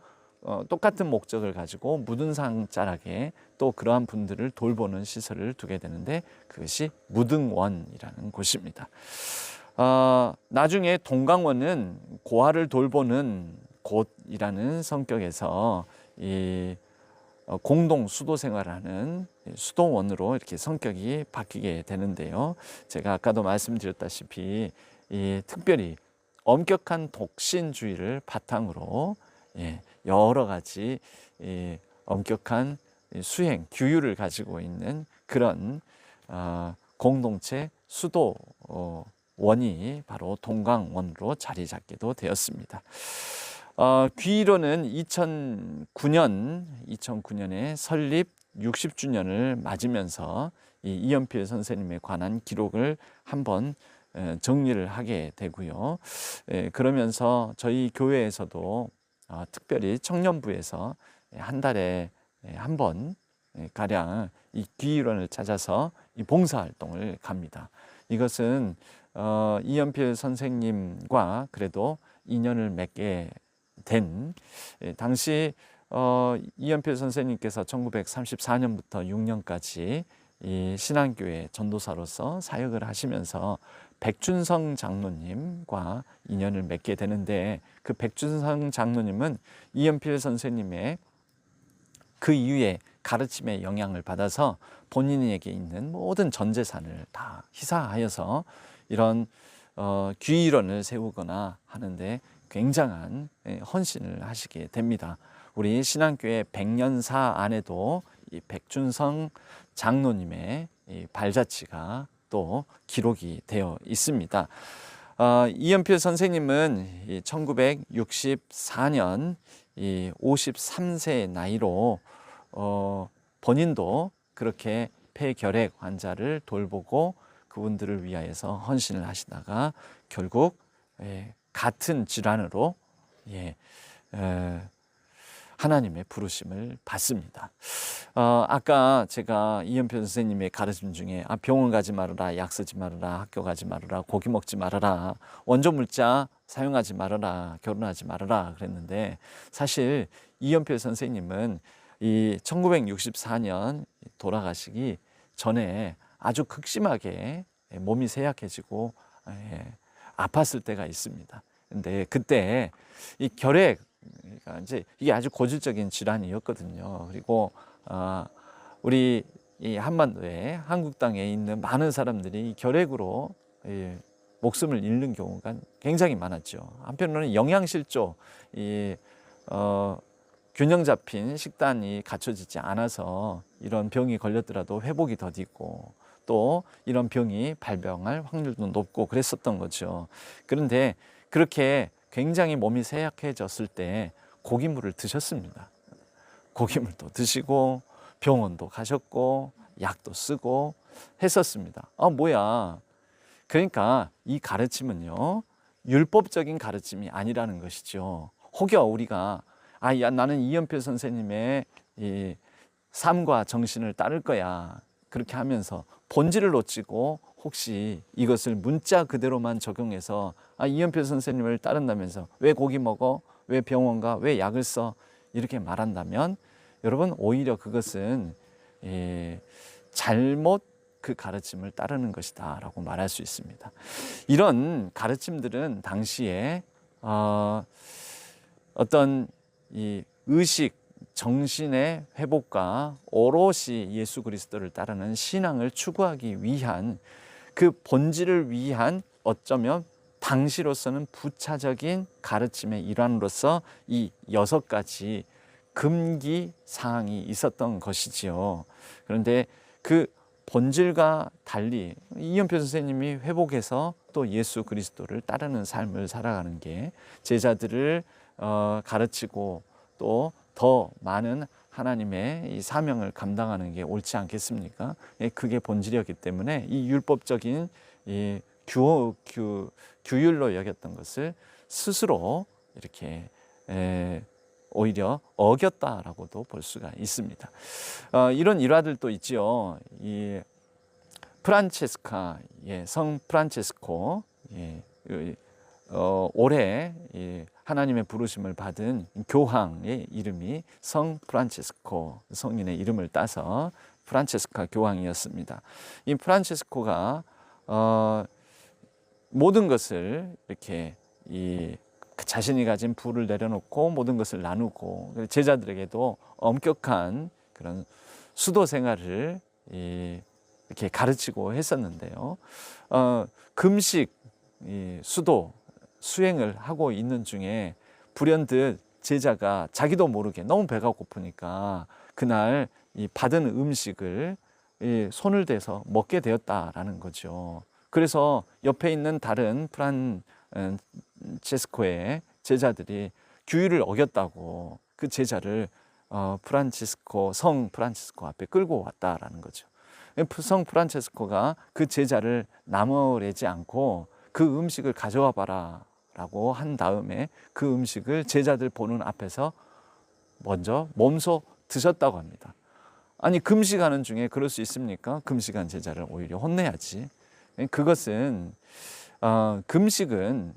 똑같은 목적을 가지고 무등산 자락에 또 그러한 분들을 돌보는 시설을 두게 되는데 그것이 무등원이라는 곳입니다. 나중에 동강원은 고아를 돌보는 곳이라는 성격에서 이 공동 수도 생활하는 수도원으로 이렇게 성격이 바뀌게 되는데요. 제가 아까도 말씀드렸다시피 특별히 엄격한 독신주의를 바탕으로 여러 가지 엄격한 수행, 규율을 가지고 있는 그런 공동체 수도원이 바로 동강원으로 자리 잡게도 되었습니다. 귀일원은 2009년에 설립 60주년을 맞으면서 이연필 선생님에 관한 기록을 한번 정리를 하게 되고요. 그러면서 저희 교회에서도 특별히 청년부에서 한 달에 한 번 가량 이 귀일원을 찾아서 이 봉사활동을 갑니다. 이것은 이연필 선생님과 그래도 인연을 맺게 된 당시 이연필 선생님께서 1934년부터 6년까지 이 신앙교회 전도사로서 사역을 하시면서 백준성 장로님과 인연을 맺게 되는데, 그 백준성 장로님은 이연필 선생님의 그 이후에 가르침에 영향을 받아서 본인에게 있는 모든 전 재산을 다 희사하여서 이런 귀의론을 세우거나 하는데 굉장한 헌신을 하시게 됩니다. 우리 신앙교회 100년사 안에도 이 백준성 장로님의 이 발자취가 또 기록이 되어 있습니다. 이연필 선생님은 1964년 53세 나이로 본인도 그렇게 폐결핵 환자를 돌보고 그분들을 위하여서 헌신을 하시다가 결국 같은 질환으로 하나님의 부르심을 받습니다. 아까 제가 이연필 선생님의 가르침 중에 병원 가지 말아라, 약 쓰지 말아라, 학교 가지 말아라, 고기 먹지 말아라, 원조 물자 사용하지 말아라, 결혼하지 말아라 그랬는데, 사실 이연필 선생님은 이 1964년 돌아가시기 전에 아주 극심하게 몸이 쇠약해지고 아팠을 때가 있습니다. 근데 그때 이 결핵, 그러니까 이제 이게 아주 고질적인 질환이었거든요. 그리고 우리 이 한반도에, 한국 땅에 있는 많은 사람들이 이 결핵으로 목숨을 잃는 경우가 굉장히 많았죠. 한편으로는 영양실조, 균형 잡힌 식단이 갖춰지지 않아서 이런 병이 걸렸더라도 회복이 더디고 또 이런 병이 발병할 확률도 높고 그랬었던 거죠. 그런데 그렇게 굉장히 몸이 쇠약해졌을 때 고기물을 드셨습니다. 고기물도 드시고 병원도 가셨고 약도 쓰고 했었습니다. 뭐야. 그러니까 이 가르침은요, 율법적인 가르침이 아니라는 것이죠. 혹여 우리가 나는 이연필 선생님의 이 삶과 정신을 따를 거야, 그렇게 하면서 본질을 놓치고 혹시 이것을 문자 그대로만 적용해서 이연필 선생님을 따른다면서 왜 고기 먹어? 왜 병원 가? 왜 약을 써? 이렇게 말한다면 여러분, 오히려 그것은 잘못 그 가르침을 따르는 것이다 라고 말할 수 있습니다. 이런 가르침들은 당시에 어떤 이 의식, 정신의 회복과 오롯이 예수 그리스도를 따르는 신앙을 추구하기 위한, 그 본질을 위한, 어쩌면 당시로서는 부차적인 가르침의 일환으로서 이 6가지 금기 사항이 있었던 것이지요. 그런데 그 본질과 달리 이연필 선생님이 회복해서 또 예수 그리스도를 따르는 삶을 살아가는 게 제자들을 가르치고 또 더 많은 하나님의 이 사명을 감당하는 게 옳지 않겠습니까? 그게 본질이었기 때문에 이 율법적인 이 규율로 여겼던 것을 스스로 이렇게 오히려 어겼다라고도 볼 수가 있습니다. 이런 일화들도 있죠. 이 프란체스카, 성 프란체스코, 올해 하나님의 부르심을 받은 교황의 이름이 성 프란체스코, 성인의 이름을 따서 프란체스카 교황이었습니다. 이 프란체스코가 모든 것을 이렇게 자신이 가진 부를 내려놓고 모든 것을 나누고 제자들에게도 엄격한 그런 수도 생활을 이렇게 가르치고 했었는데요. 금식, 수도 수행을 하고 있는 중에 불현듯 제자가 자기도 모르게 너무 배가 고프니까 그날 이 받은 음식을 손을 대서 먹게 되었다라는 거죠. 그래서 옆에 있는 다른 프란체스코의 제자들이 규율을 어겼다고 그 제자를 성 프란치스코 앞에 끌고 왔다라는 거죠. 성 프란체스코가 그 제자를 나무래지 않고 그 음식을 가져와 봐라 라고 한 다음에 그 음식을 제자들 보는 앞에서 먼저 몸소 드셨다고 합니다. 아니, 금식하는 중에 그럴 수 있습니까? 금식한 제자를 오히려 혼내야지. 그것은 금식은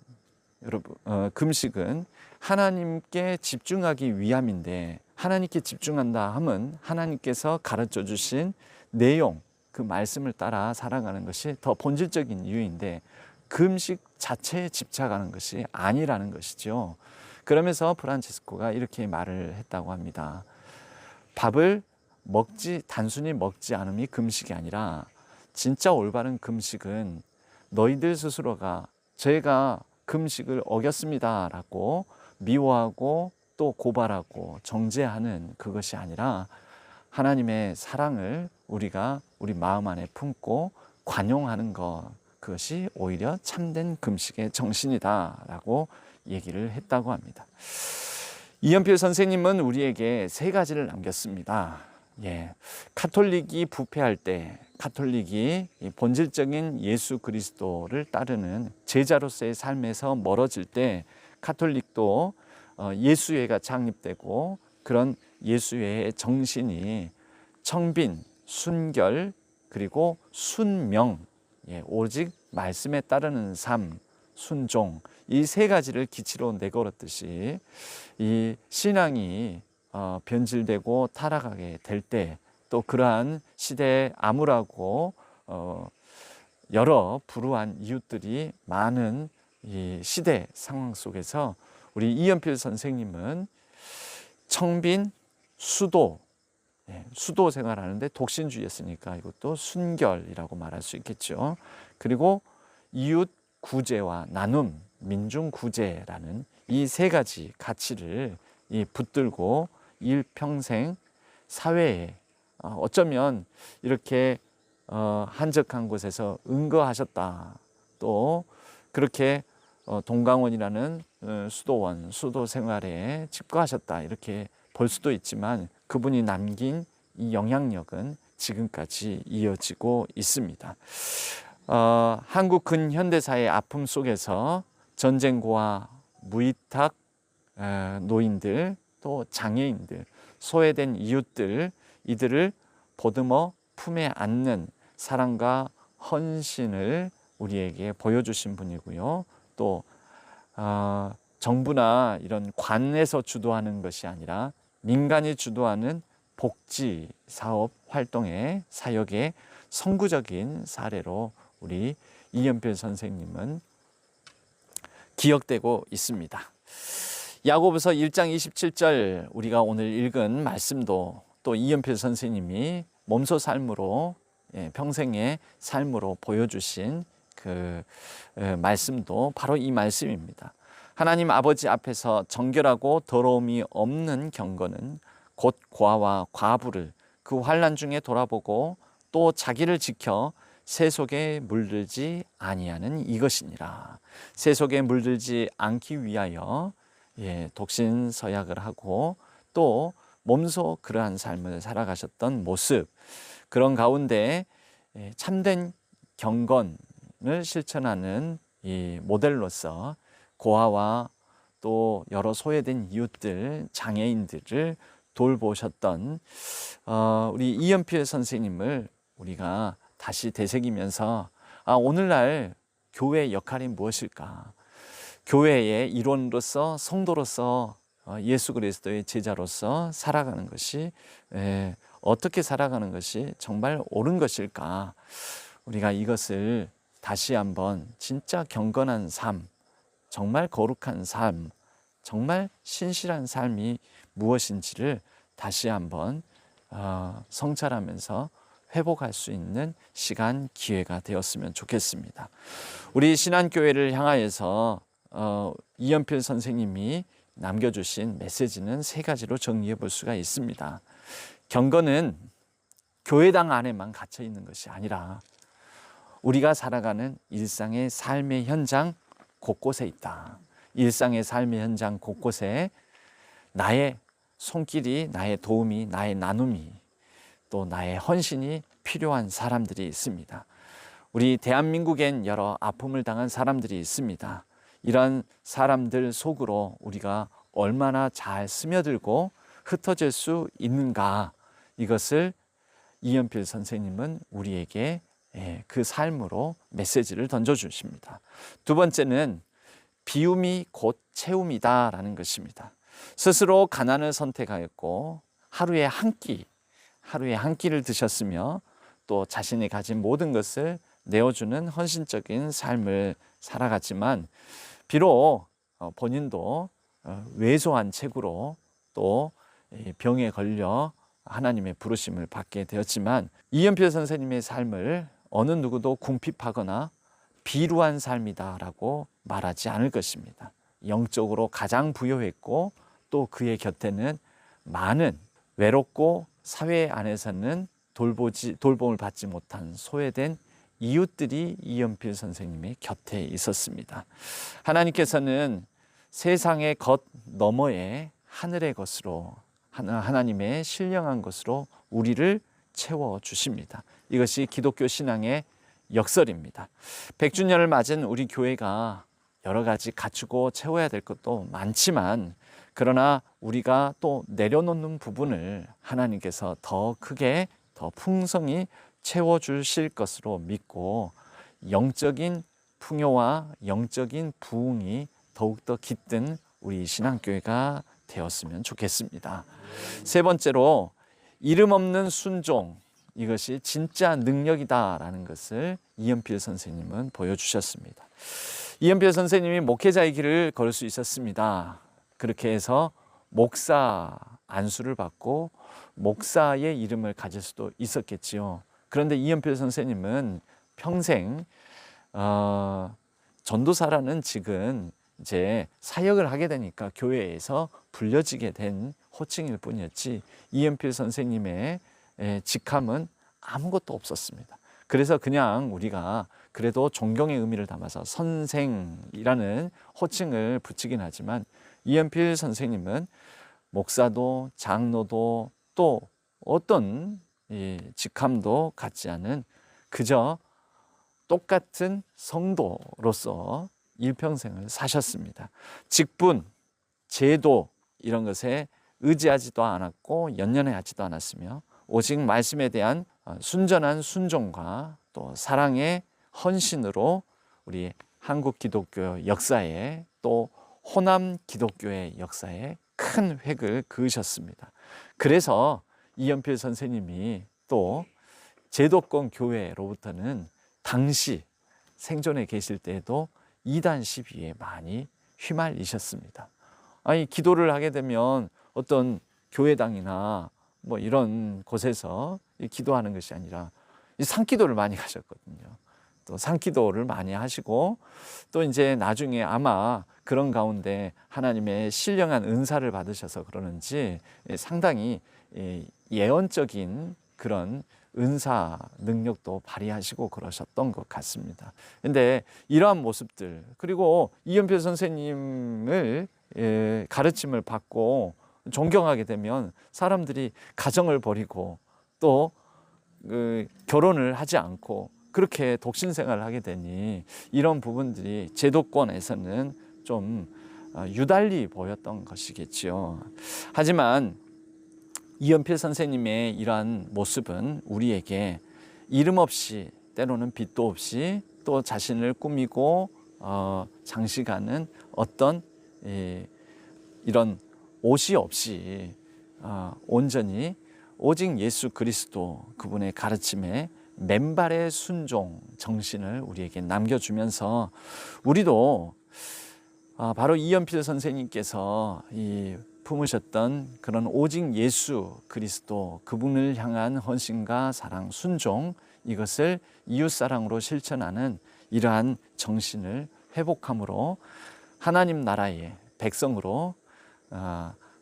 하나님께 집중하기 위함인데 하나님께 집중한다 하면 하나님께서 가르쳐 주신 내용, 그 말씀을 따라 살아가는 것이 더 본질적인 이유인데 금식 자체에 집착하는 것이 아니라는 것이죠. 그러면서 프란치스코가 이렇게 말을 했다고 합니다. 밥을 단순히 먹지 않음이 금식이 아니라 진짜 올바른 금식은 너희들 스스로가 제가 금식을 어겼습니다 라고 미워하고 또 고발하고 정죄하는 그것이 아니라 하나님의 사랑을 우리가 우리 마음 안에 품고 관용하는 것, 그것이 오히려 참된 금식의 정신이다 라고 얘기를 했다고 합니다. 이연필 선생님은 우리에게 세 가지를 남겼습니다. 카톨릭이 부패할 때, 카톨릭이 본질적인 예수 그리스도를 따르는 제자로서의 삶에서 멀어질 때 카톨릭도 예수회가 창립되고 그런 예수회의 정신이 청빈, 순결, 그리고 순명, 오직 말씀에 따르는 삶, 순종, 이 세 가지를 기치로 내걸었듯이 이 신앙이 변질되고 타락하게 될 때 또 그러한 시대에 암울하고 여러 불우한 이웃들이 많은 이 시대 상황 속에서 우리 이연필 선생님은 청빈, 수도, 수도 생활하는데 독신주의였으니까 이것도 순결이라고 말할 수 있겠죠. 그리고 이웃 구제와 나눔, 민중 구제라는 이 세 가지 가치를 붙들고 일평생 사회에 어쩌면 이렇게 한적한 곳에서 은거하셨다. 또 그렇게 동강원이라는 수도원, 수도 생활에 집거하셨다. 이렇게 볼 수도 있지만 그분이 남긴 이 영향력은 지금까지 이어지고 있습니다. 한국 근현대사의 아픔 속에서 전쟁고와 무위탁 노인들, 또 장애인들, 소외된 이웃들, 이들을 보듬어 품에 안는 사랑과 헌신을 우리에게 보여주신 분이고요. 또 정부나 이런 관에서 주도하는 것이 아니라 민간이 주도하는 복지 사업 활동의 사역의 선구적인 사례로 우리 이연필 선생님은 기억되고 있습니다. 야고보서 1장 27절 우리가 오늘 읽은 말씀도 또 이연필 선생님이 몸소 삶으로 평생의 삶으로 보여주신 그 말씀도 바로 이 말씀입니다. 하나님 아버지 앞에서 정결하고 더러움이 없는 경건은 곧 고아와 과부를 그 환난 중에 돌아보고 또 자기를 지켜 세속에 물들지 아니하는 이것이니라. 세속에 물들지 않기 위하여 독신서약을 하고 또 몸소 그러한 삶을 살아가셨던 모습, 그런 가운데 참된 경건을 실천하는 이 모델로서 고아와 또 여러 소외된 이웃들, 장애인들을 돌보셨던 우리 이연필 선생님을 우리가 다시 되새기면서 오늘날 교회의 역할이 무엇일까? 교회의 일원으로서, 성도로서, 예수 그리스도의 제자로서 살아가는 것이 어떻게 살아가는 것이 정말 옳은 것일까? 우리가 이것을 다시 한번 진짜 경건한 삶, 정말 거룩한 삶, 정말 신실한 삶이 무엇인지를 다시 한번 성찰하면서 회복할 수 있는 시간, 기회가 되었으면 좋겠습니다. 우리 신한교회를 향하여서 이연필 선생님이 남겨주신 메시지는 세 가지로 정리해 볼 수가 있습니다. 경건은 교회당 안에만 갇혀 있는 것이 아니라 우리가 살아가는 일상의 삶의 현장 곳곳에 있다. 일상의 삶의 현장 곳곳에 나의 손길이, 나의 도움이, 나의 나눔이, 또 나의 헌신이 필요한 사람들이 있습니다. 우리 대한민국엔 여러 아픔을 당한 사람들이 있습니다. 이런 사람들 속으로 우리가 얼마나 잘 스며들고 흩어질 수 있는가, 이것을 이연필 선생님은 우리에게 그 삶으로 메시지를 던져주십니다. 두 번째는 비움이 곧 채움이다 라는 것입니다. 스스로 가난을 선택하였고 하루에 한 끼를 드셨으며 또 자신이 가진 모든 것을 내어주는 헌신적인 삶을 살아갔지만 비록 본인도 왜소한 체구로 또 병에 걸려 하나님의 부르심을 받게 되었지만 이연필 선생님의 삶을 어느 누구도 궁핍하거나 비루한 삶이다라고 말하지 않을 것입니다. 영적으로 가장 부유했고 또 그의 곁에는 많은 외롭고 사회 안에서는 돌봄을 받지 못한 소외된 이웃들이 이연필 선생님의 곁에 있었습니다. 하나님께서는 세상의 것 너머에 하늘의 것으로 하나님의 신령한 것으로 우리를 채워주십니다. 이것이 기독교 신앙의 역설입니다. 100주년을 맞은 우리 교회가 여러 가지 갖추고 채워야 될 것도 많지만 그러나 우리가 또 내려놓는 부분을 하나님께서 더 크게 더 풍성히 채워주실 것으로 믿고 영적인 풍요와 영적인 부흥이 더욱더 깃든 우리 신앙교회가 되었으면 좋겠습니다. 세 번째로 이름 없는 순종, 이것이 진짜 능력이다라는 것을 이연필 선생님은 보여주셨습니다. 이연필 선생님이 목회자의 길을 걸을 수 있었습니다. 그렇게 해서 목사 안수를 받고 목사의 이름을 가질 수도 있었겠지요. 그런데 이연필 선생님은 평생 전도사라는 직은 이제 사역을 하게 되니까 교회에서 불려지게 된 호칭일 뿐이었지 이연필 선생님의 직함은 아무것도 없었습니다. 그래서 그냥 우리가 그래도 존경의 의미를 담아서 선생이라는 호칭을 붙이긴 하지만 이연필 선생님은 목사도 장로도 또 어떤 직함도 갖지 않은 그저 똑같은 성도로서 일평생을 사셨습니다. 직분, 제도 이런 것에 의지하지도 않았고 연연해하지도 않았으며 오직 말씀에 대한 순전한 순종과 또 사랑의 헌신으로 우리 한국 기독교 역사에 또 호남 기독교의 역사에 큰 획을 그으셨습니다. 그래서 이연필 선생님이 또 제도권 교회로부터는 당시 생존해 계실 때에도 이단 시비에 많이 휘말리셨습니다. 아니 기도를 하게 되면 어떤 교회당이나 뭐 이런 곳에서 기도하는 것이 아니라 산기도를 많이 가셨거든요. 또 산기도를 많이 하시고 또 이제 나중에 아마 그런 가운데 하나님의 신령한 은사를 받으셔서 그러는지 상당히 예언적인 그런 은사 능력도 발휘하시고 그러셨던 것 같습니다. 근데 이러한 모습들 그리고 이연필 선생님을 가르침을 받고 존경하게 되면 사람들이 가정을 버리고 또 결혼을 하지 않고 그렇게 독신 생활을 하게 되니 이런 부분들이 제도권에서는 좀 유달리 보였던 것이겠지요. 하지만 이연필 선생님의 이러한 모습은 우리에게 이름 없이 때로는 빛도 없이 또 자신을 꾸미고 장식하는 어떤 이런 옷이 없이 온전히 오직 예수 그리스도 그분의 가르침에 맨발의 순종 정신을 우리에게 남겨주면서 우리도 바로 이연필 선생님께서 품으셨던 그런 오직 예수 그리스도 그분을 향한 헌신과 사랑 순종 이것을 이웃사랑으로 실천하는 이러한 정신을 회복함으로 하나님 나라의 백성으로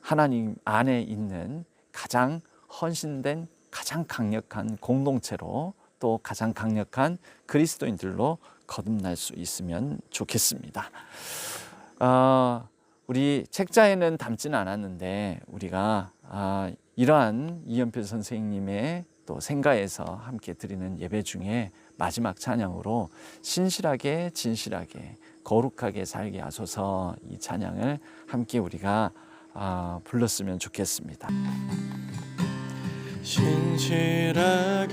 하나님 안에 있는 가장 헌신된 가장 강력한 공동체로 또 가장 강력한 그리스도인들로 거듭날 수 있으면 좋겠습니다. 우리 책자에는 담지는 않았는데 우리가 이러한 이연필 선생님의 또 생가에서 함께 드리는 예배 중에 마지막 찬양으로 신실하게 진실하게 거룩하게 살게 하소서 이 찬양을 함께 우리가 불렀으면 좋겠습니다. 신실하게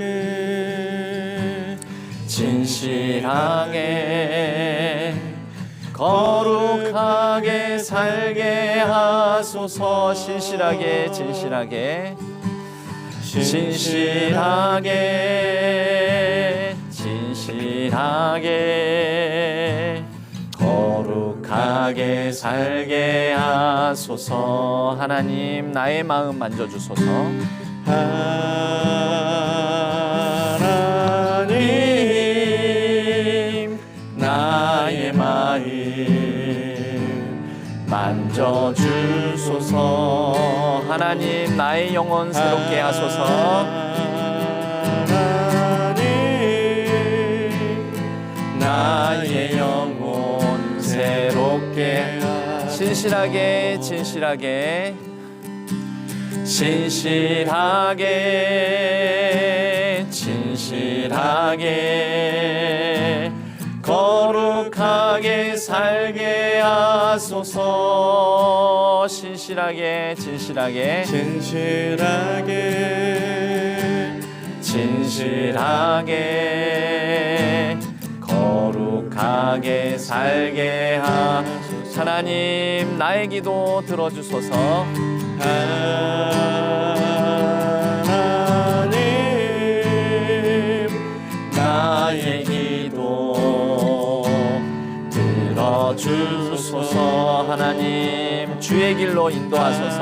진실하게 거룩하게 거룩하게 살게 하소서. 신실하게 진실하게 진실하게 진실하게 거룩하게 살게 하소서. 하나님 나의 마음 만져주소서. 하나님 나의 마음 만져주소서. 하나님 나의 영혼 새롭게 하소서. 하나님 나의 영혼 새롭게 진실하게 진실하게 진실하게 진실하게 거룩하게 살게 하소서. 진실하게 진실하게 진실하게 진실하게 거룩하게 살게 하소서. 하나님 나의 기도 들어주소서. 하나님 나의 기도 들어주소서. 하나님 주의 길로 인도하소서.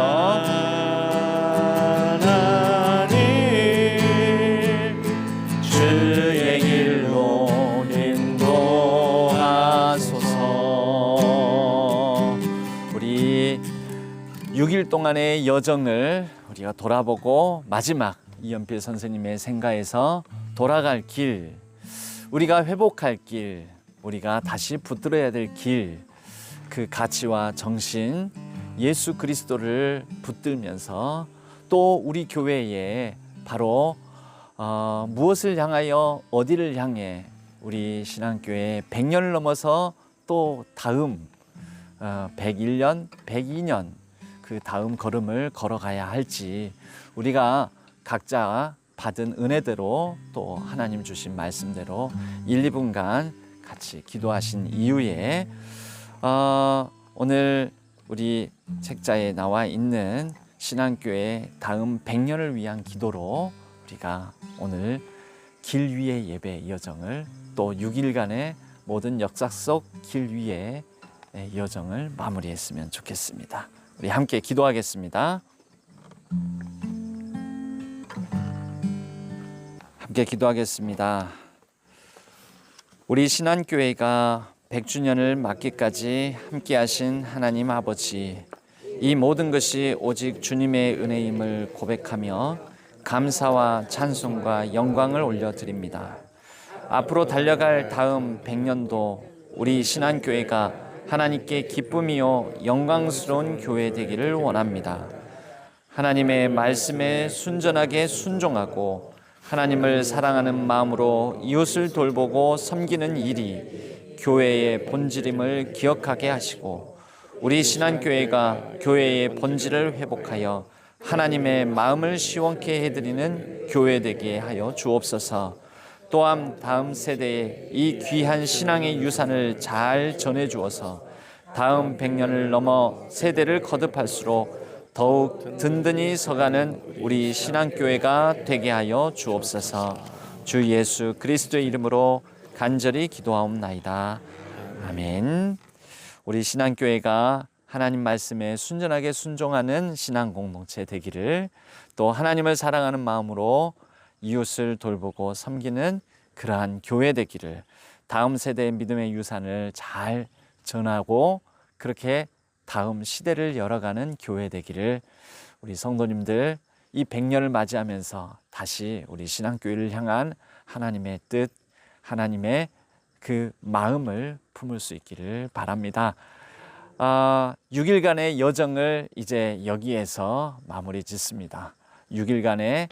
하나님 주의 길로 인도하소서. 우리 6일 동안의 여정을 우리가 돌아보고 마지막 이연필 선생님의 생가에서 돌아갈 길, 우리가 회복할 길, 우리가 다시 붙들어야 될 길, 그 가치와 정신 예수 그리스도를 붙들면서 또 우리 교회에 바로 무엇을 향하여 어디를 향해 우리 신앙교회 100년을 넘어서 또 다음 101년, 102년 그 다음 걸음을 걸어가야 할지 우리가 각자 받은 은혜대로 또 하나님 주신 말씀대로 1, 2분간 같이 기도하신 이후에 오늘 우리 책자에 나와 있는 신앙교회 다음 100년을 위한 기도로 우리가 오늘 길 위의 예배 여정을 또 6일간의 모든 역사 속 길 위의 여정을 마무리했으면 좋겠습니다. 우리 함께 기도하겠습니다. 함께 기도하겠습니다. 우리 신안교회가 100주년을 맞기까지 함께 하신 하나님 아버지, 이 모든 것이 오직 주님의 은혜임을 고백하며 감사와 찬송과 영광을 올려드립니다. 앞으로 달려갈 다음 100년도 우리 신안교회가 하나님께 기쁨이요 영광스러운 교회 되기를 원합니다. 하나님의 말씀에 순전하게 순종하고 하나님을 사랑하는 마음으로 이웃을 돌보고 섬기는 일이 교회의 본질임을 기억하게 하시고 우리 신안교회가 교회의 본질을 회복하여 하나님의 마음을 시원케 해드리는 교회 되게 하여 주옵소서. 또한 다음 세대에 이 귀한 신앙의 유산을 잘 전해주어서 다음 100년을 넘어 세대를 거듭할수록 더욱 든든히 서가는 우리 신앙교회가 되게 하여 주옵소서. 주 예수 그리스도의 이름으로 간절히 기도하옵나이다. 아멘. 우리 신앙교회가 하나님 말씀에 순전하게 순종하는 신앙 공동체 되기를, 또 하나님을 사랑하는 마음으로 이웃을 돌보고 섬기는 그러한 교회 되기를, 다음 세대의 믿음의 유산을 잘 전하고 그렇게 다음 시대를 열어가는 교회 되기를, 우리 성도님들 이 100년을 맞이하면서 다시 우리 신앙교회를 향한 하나님의 뜻, 하나님의 그 마음을 품을 수 있기를 바랍니다. 6일간의 여정을 이제 여기에서 마무리 짓습니다. 6일간의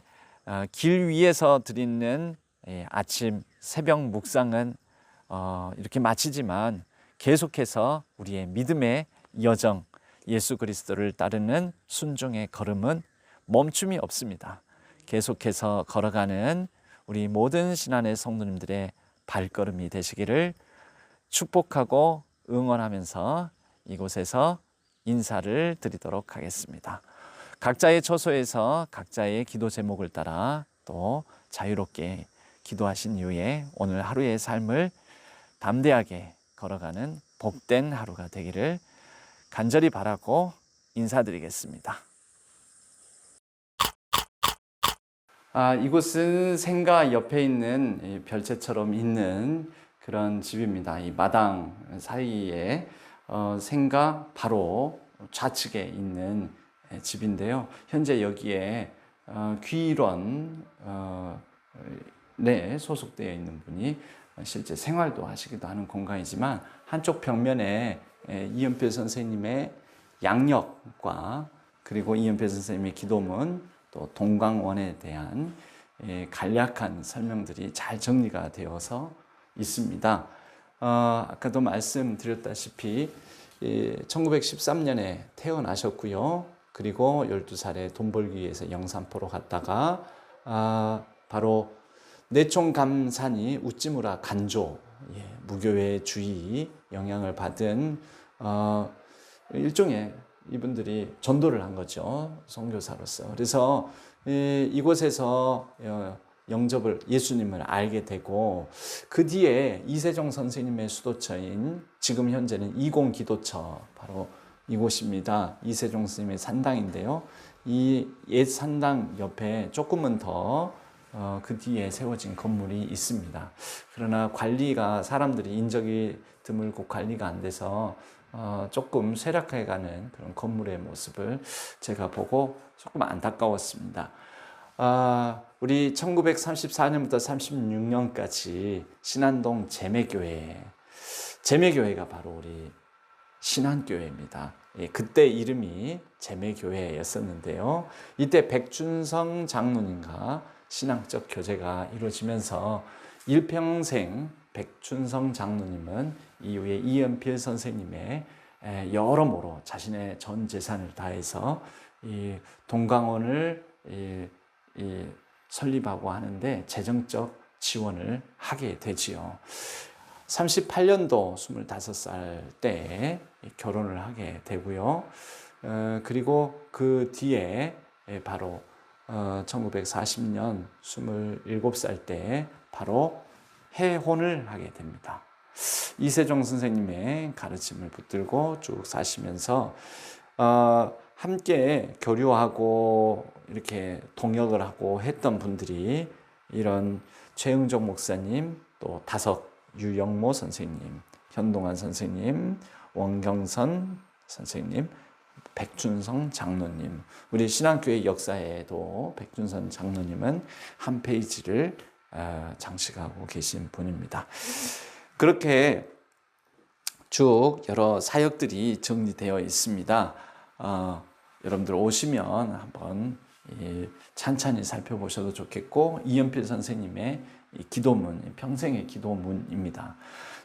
길 위에서 드리는 아침 새벽 묵상은 이렇게 마치지만 계속해서 우리의 믿음의 여정, 예수 그리스도를 따르는 순종의 걸음은 멈춤이 없습니다. 계속해서 걸어가는 우리 모든 신안의 성도님들의 발걸음이 되시기를 축복하고 응원하면서 이곳에서 인사를 드리도록 하겠습니다. 각자의 처소에서 각자의 기도 제목을 따라 또 자유롭게 기도하신 이후에 오늘 하루의 삶을 담대하게 걸어가는 복된 하루가 되기를 간절히 바라고 인사드리겠습니다. 이곳은 생가 옆에 있는 별채처럼 있는 그런 집입니다. 이 마당 사이에 생가 바로 좌측에 있는 집인데요. 현재 여기에 귀일원에 소속되어 있는 분이 실제 생활도 하시기도 하는 공간이지만 한쪽 벽면에 이은필 선생님의 양력과 그리고 이은필 선생님의 기도문 또 동강원에 대한 간략한 설명들이 잘 정리가 되어서 있습니다. 아까도 말씀드렸다시피 1913년에 태어나셨고요. 그리고 12살에 돈 벌기 위해서 영산포로 갔다가 바로 내총감산이 우찌무라 간조 무교회 주의 영향을 받은 일종의 이분들이 전도를 한 거죠. 선교사로서. 그래서 이곳에서 영접을 예수님을 알게 되고 그 뒤에 이세종 선생님의 수도처인 지금 현재는 이공기도처 바로 이곳입니다. 이세종 선생님의 산당인데요. 이 옛 산당 옆에 조금은 더 그 뒤에 세워진 건물이 있습니다. 그러나 관리가 사람들이 인적이 드물고 관리가 안 돼서 조금 쇠락해가는 그런 건물의 모습을 제가 보고 조금 안타까웠습니다. 우리 1934년부터 36년까지 신안동 제매교회가 바로 우리 신안교회입니다. 그때 이름이 제매교회였었는데요. 이때 백준성 장로님과 신앙적 교제가 이루어지면서 일평생 백준성 장로님은 이후에 이은필 선생님의 여러모로 자신의 전 재산을 다해서 이 동강원을 설립하고 하는데 재정적 지원을 하게 되지요. 38년도 25살 때 결혼을 하게 되고요. 그리고 그 뒤에 바로 1940년 27살 때 바로 해혼을 하게 됩니다. 이세종 선생님의 가르침을 붙들고 쭉 사시면서 함께 교류하고 이렇게 동역을 하고 했던 분들이 이런 최응종 목사님, 또 다석 유영모 선생님, 현동환 선생님, 원경선 선생님, 백준성 장로님, 우리 신앙교회 역사에도 백준성 장로님은 한 페이지를 장식하고 계신 분입니다. 그렇게 쭉 여러 사역들이 정리되어 있습니다. 여러분들 오시면 한번 찬찬히 살펴보셔도 좋겠고, 이은필 선생님의 기도문, 평생의 기도문입니다.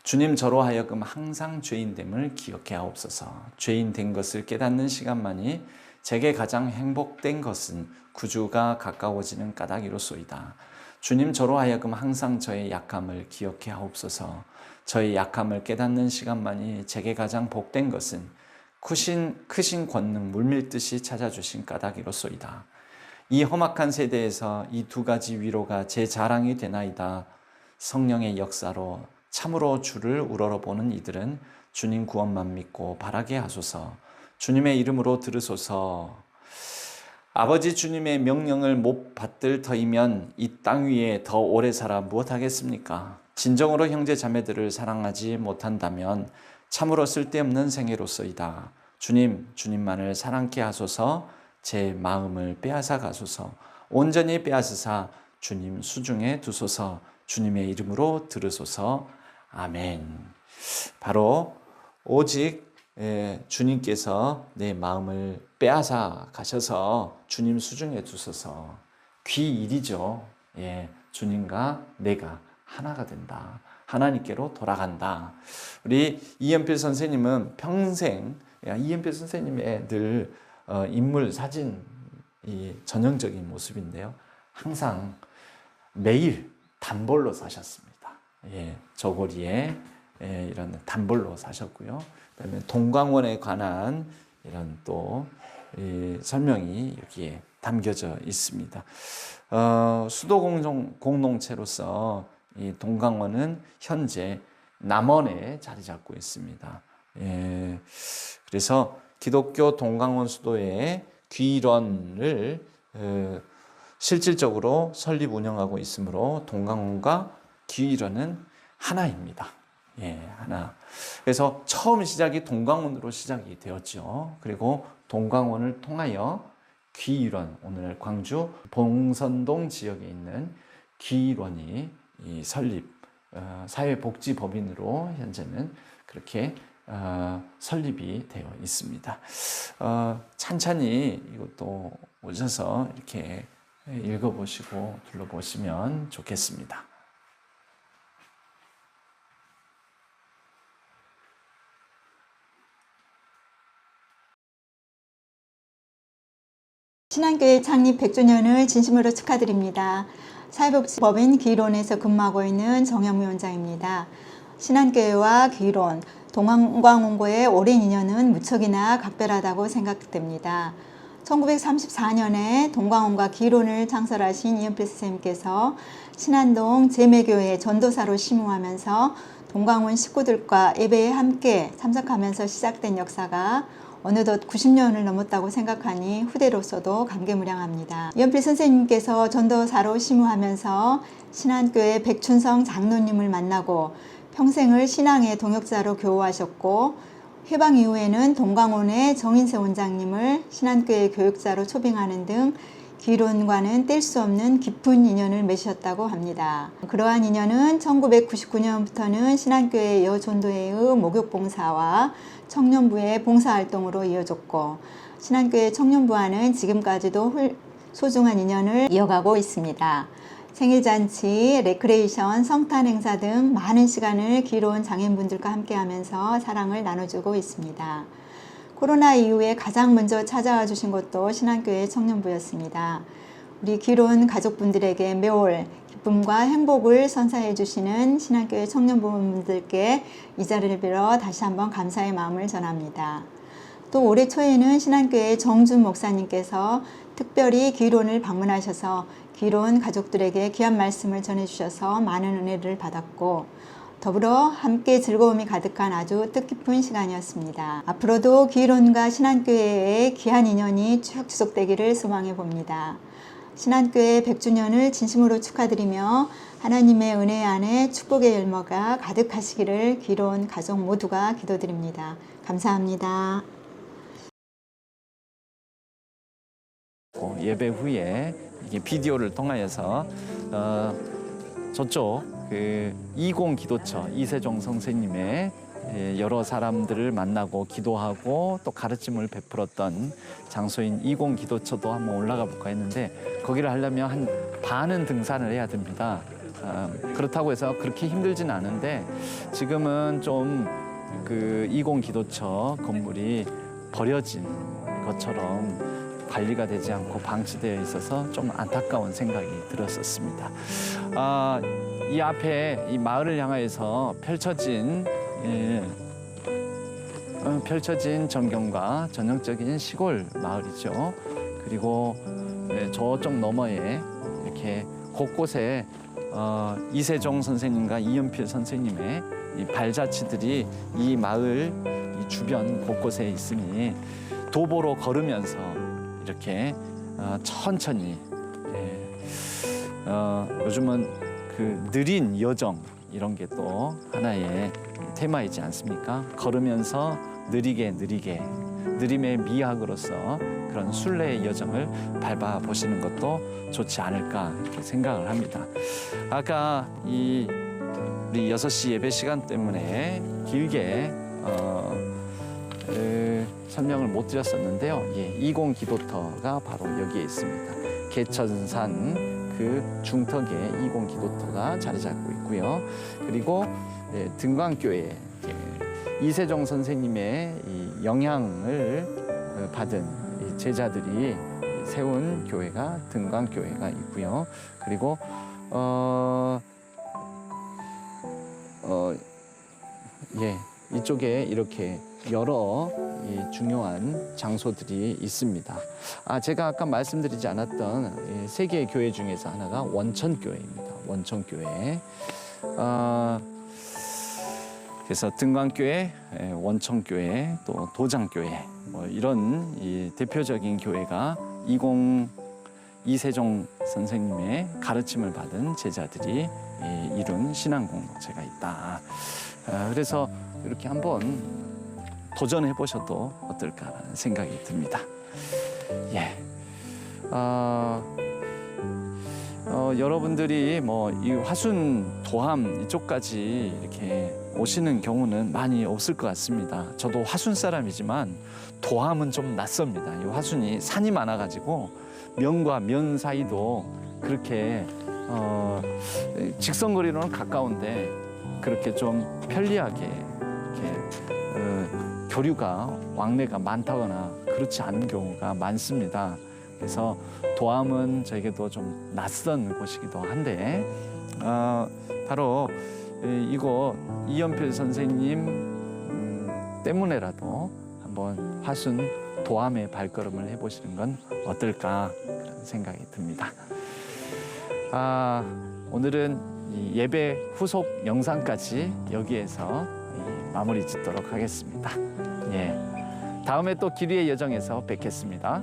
주님, 저로 하여금 항상 죄인됨을 기억해 하옵소서. 죄인된 것을 깨닫는 시간만이 제게 가장 행복된 것은 구주가 가까워지는 까닭이로소이다. 주님, 저로 하여금 항상 저의 약함을 기억해 하옵소서. 저의 약함을 깨닫는 시간만이 제게 가장 복된 것은 크신 권능 물밀듯이 찾아주신 까닭이로소이다. 이 험악한 세대에서 이 두 가지 위로가 제 자랑이 되나이다. 성령의 역사로 참으로 주를 우러러보는 이들은 주님 구원만 믿고 바라게 하소서. 주님의 이름으로 들으소서. 아버지 주님의 명령을 못 받들 터이면 이 땅 위에 더 오래 살아 무엇하겠습니까? 진정으로 형제 자매들을 사랑하지 못한다면 참으로 쓸데없는 생애로서이다. 주님, 주님만을 사랑케 하소서. 제 마음을 빼앗아 가소서. 온전히 빼앗으사 주님 수중에 두소서. 주님의 이름으로 들으소서. 아멘. 바로 오직 주님께서 내 마음을 빼앗아 가셔서 주님 수중에 두소서. 귀일이죠. 주님과 내가 하나가 된다. 하나님께로 돌아간다. 우리 이은필 선생님은 평생, 이은필 선생님의 늘 인물 사진이 전형적인 모습인데요. 항상 매일 단벌로 사셨습니다. 저고리에 이런 단벌로 사셨고요. 그다음에 동광원에 관한 이런 또 설명이 여기에 담겨져 있습니다. 수도 공동체로서 이 동광원은 현재 남원에 자리 잡고 있습니다. 그래서 기독교 동광원 수도의 귀런을 실질적으로 설립 운영하고 있으므로 동광원과 귀런은 하나입니다. 하나. 그래서 처음 시작이 동광원으로 시작이 되었죠. 그리고 동광원을 통하여 귀런, 오늘 광주 봉선동 지역에 있는 귀런이 설립, 사회복지법인으로 현재는 그렇게 설립이 되어 있습니다. 찬찬히 이것도 오셔서 이렇게 읽어보시고 둘러보시면 좋겠습니다. 신한교회 창립 100주년을 진심으로 축하드립니다. 사회복지법인 귀론에서 근무하고 있는 정영미 원장입니다. 신한교회와 귀론, 동광원고의 오랜 인연은 무척이나 각별하다고 생각됩니다. 1934년에 동광원과 귀론을 창설하신 이은필 선생님께서 신안동 제매교회 전도사로 심우하면서 동광원 식구들과 예배에 함께 참석하면서 시작된 역사가 어느덧 90년을 넘었다고 생각하니 후대로서도 감개무량합니다. 이은필 선생님께서 전도사로 심우하면서 신안교회 백춘성 장로님을 만나고 평생을 신앙의 동역자로 교우하셨고, 해방 이후에는 동광원의 정인세 원장님을 신안교회 교육자로 초빙하는 등 귀론과는 뗄 수 없는 깊은 인연을 맺으셨다고 합니다. 그러한 인연은 1999년부터는 신안교회 여전도회의 목욕봉사와 청년부의 봉사활동으로 이어졌고, 신안교회 청년부와는 지금까지도 소중한 인연을 이어가고 있습니다. 생일잔치, 레크레이션, 성탄 행사 등 많은 시간을 귀로운 장애인분들과 함께하면서 사랑을 나눠주고 있습니다. 코로나 이후에 가장 먼저 찾아와 주신 것도 신한교회 청년부였습니다. 우리 귀로운 가족분들에게 매월 기쁨과 행복을 선사해 주시는 신한교회 청년부분들께 이 자리를 빌어 다시 한번 감사의 마음을 전합니다. 또 올해 초에는 신한교회 정준 목사님께서 특별히 귀론을 방문하셔서 귀로운 가족들에게 귀한 말씀을 전해주셔서 많은 은혜를 받았고, 더불어 함께 즐거움이 가득한 아주 뜻깊은 시간이었습니다. 앞으로도 귀론과 신한교회의 귀한 인연이 쭉 지속되기를 소망해 봅니다. 신한교회 100주년을 진심으로 축하드리며 하나님의 은혜 안에 축복의 열매가 가득하시기를 귀로운 가족 모두가 기도드립니다. 감사합니다. 예배 후에 이게 비디오를 통하여서 저쪽 그 이공 기도처 이세종 선생님의 여러 사람들을 만나고 기도하고 또 가르침을 베풀었던 장소인 이공 기도처도 한번 올라가 볼까 했는데, 거기를 하려면 한 반은 등산을 해야 됩니다. 그렇다고 해서 그렇게 힘들진 않은데, 지금은 좀 그 이공 기도처 건물이 버려진 것처럼 관리가 되지 않고 방치되어 있어서 좀 안타까운 생각이 들었었습니다. 이 앞에 이 마을을 향하여서 펼쳐진 전경과 전형적인 시골 마을이죠. 그리고 저쪽 너머에 이렇게 곳곳에 이세종 선생님과 이은필 선생님의 이 발자취들이 이 마을 이 주변 곳곳에 있으니 도보로 걸으면서 이렇게 천천히, 요즘은 그 느린 여정 이런 게 또 하나의 테마이지 않습니까? 걸으면서 느리게 느림의 미학으로서 그런 순례의 여정을 밟아 보시는 것도 좋지 않을까 이렇게 생각을 합니다. 아까 우리 6시 예배 시간 때문에 길게 설명을 못 드렸었는데요. 이공 기도터가 바로 여기에 있습니다. 개천산 그 중턱에 이공 기도터가 자리 잡고 있고요. 그리고 등광교회, 이세종 선생님의 이 영향을 받은 이 제자들이 세운 교회가 등광교회가 있고요. 그리고 예, 이쪽에 이렇게 여러 이 중요한 장소들이 있습니다. 제가 아까 말씀드리지 않았던 세 개의 교회 중에서 하나가 원천교회입니다. 원천교회. 그래서 등광교회, 원천교회, 또 도장교회 뭐 이런 이 대표적인 교회가 이세종 선생님의 가르침을 받은 제자들이 이룬 신앙 공동체가 있다. 그래서 이렇게 한번 도전해 보셔도 어떨까라는 생각이 듭니다. 예. 여러분들이 뭐 이 화순, 도함 이쪽까지 이렇게 오시는 경우는 많이 없을 것 같습니다. 저도 화순 사람이지만 도함은 좀 낯섭니다. 이 화순이 산이 많아가지고 면과 면 사이도 그렇게 직선거리로는 가까운데 그렇게 좀 편리하게 이렇게 교류가 왕래가 많다거나 그렇지 않은 경우가 많습니다. 그래서 도함은 저에게도 좀 낯선 곳이기도 한데 바로 이곳 이연필 선생님 때문에라도 한번 화순 도함의 발걸음을 해보시는 건 어떨까 그런 생각이 듭니다. 오늘은 이 예배 후속 영상까지 여기에서 마무리 짓도록 하겠습니다. 예, 다음에 또 길이의 여정에서 뵙겠습니다.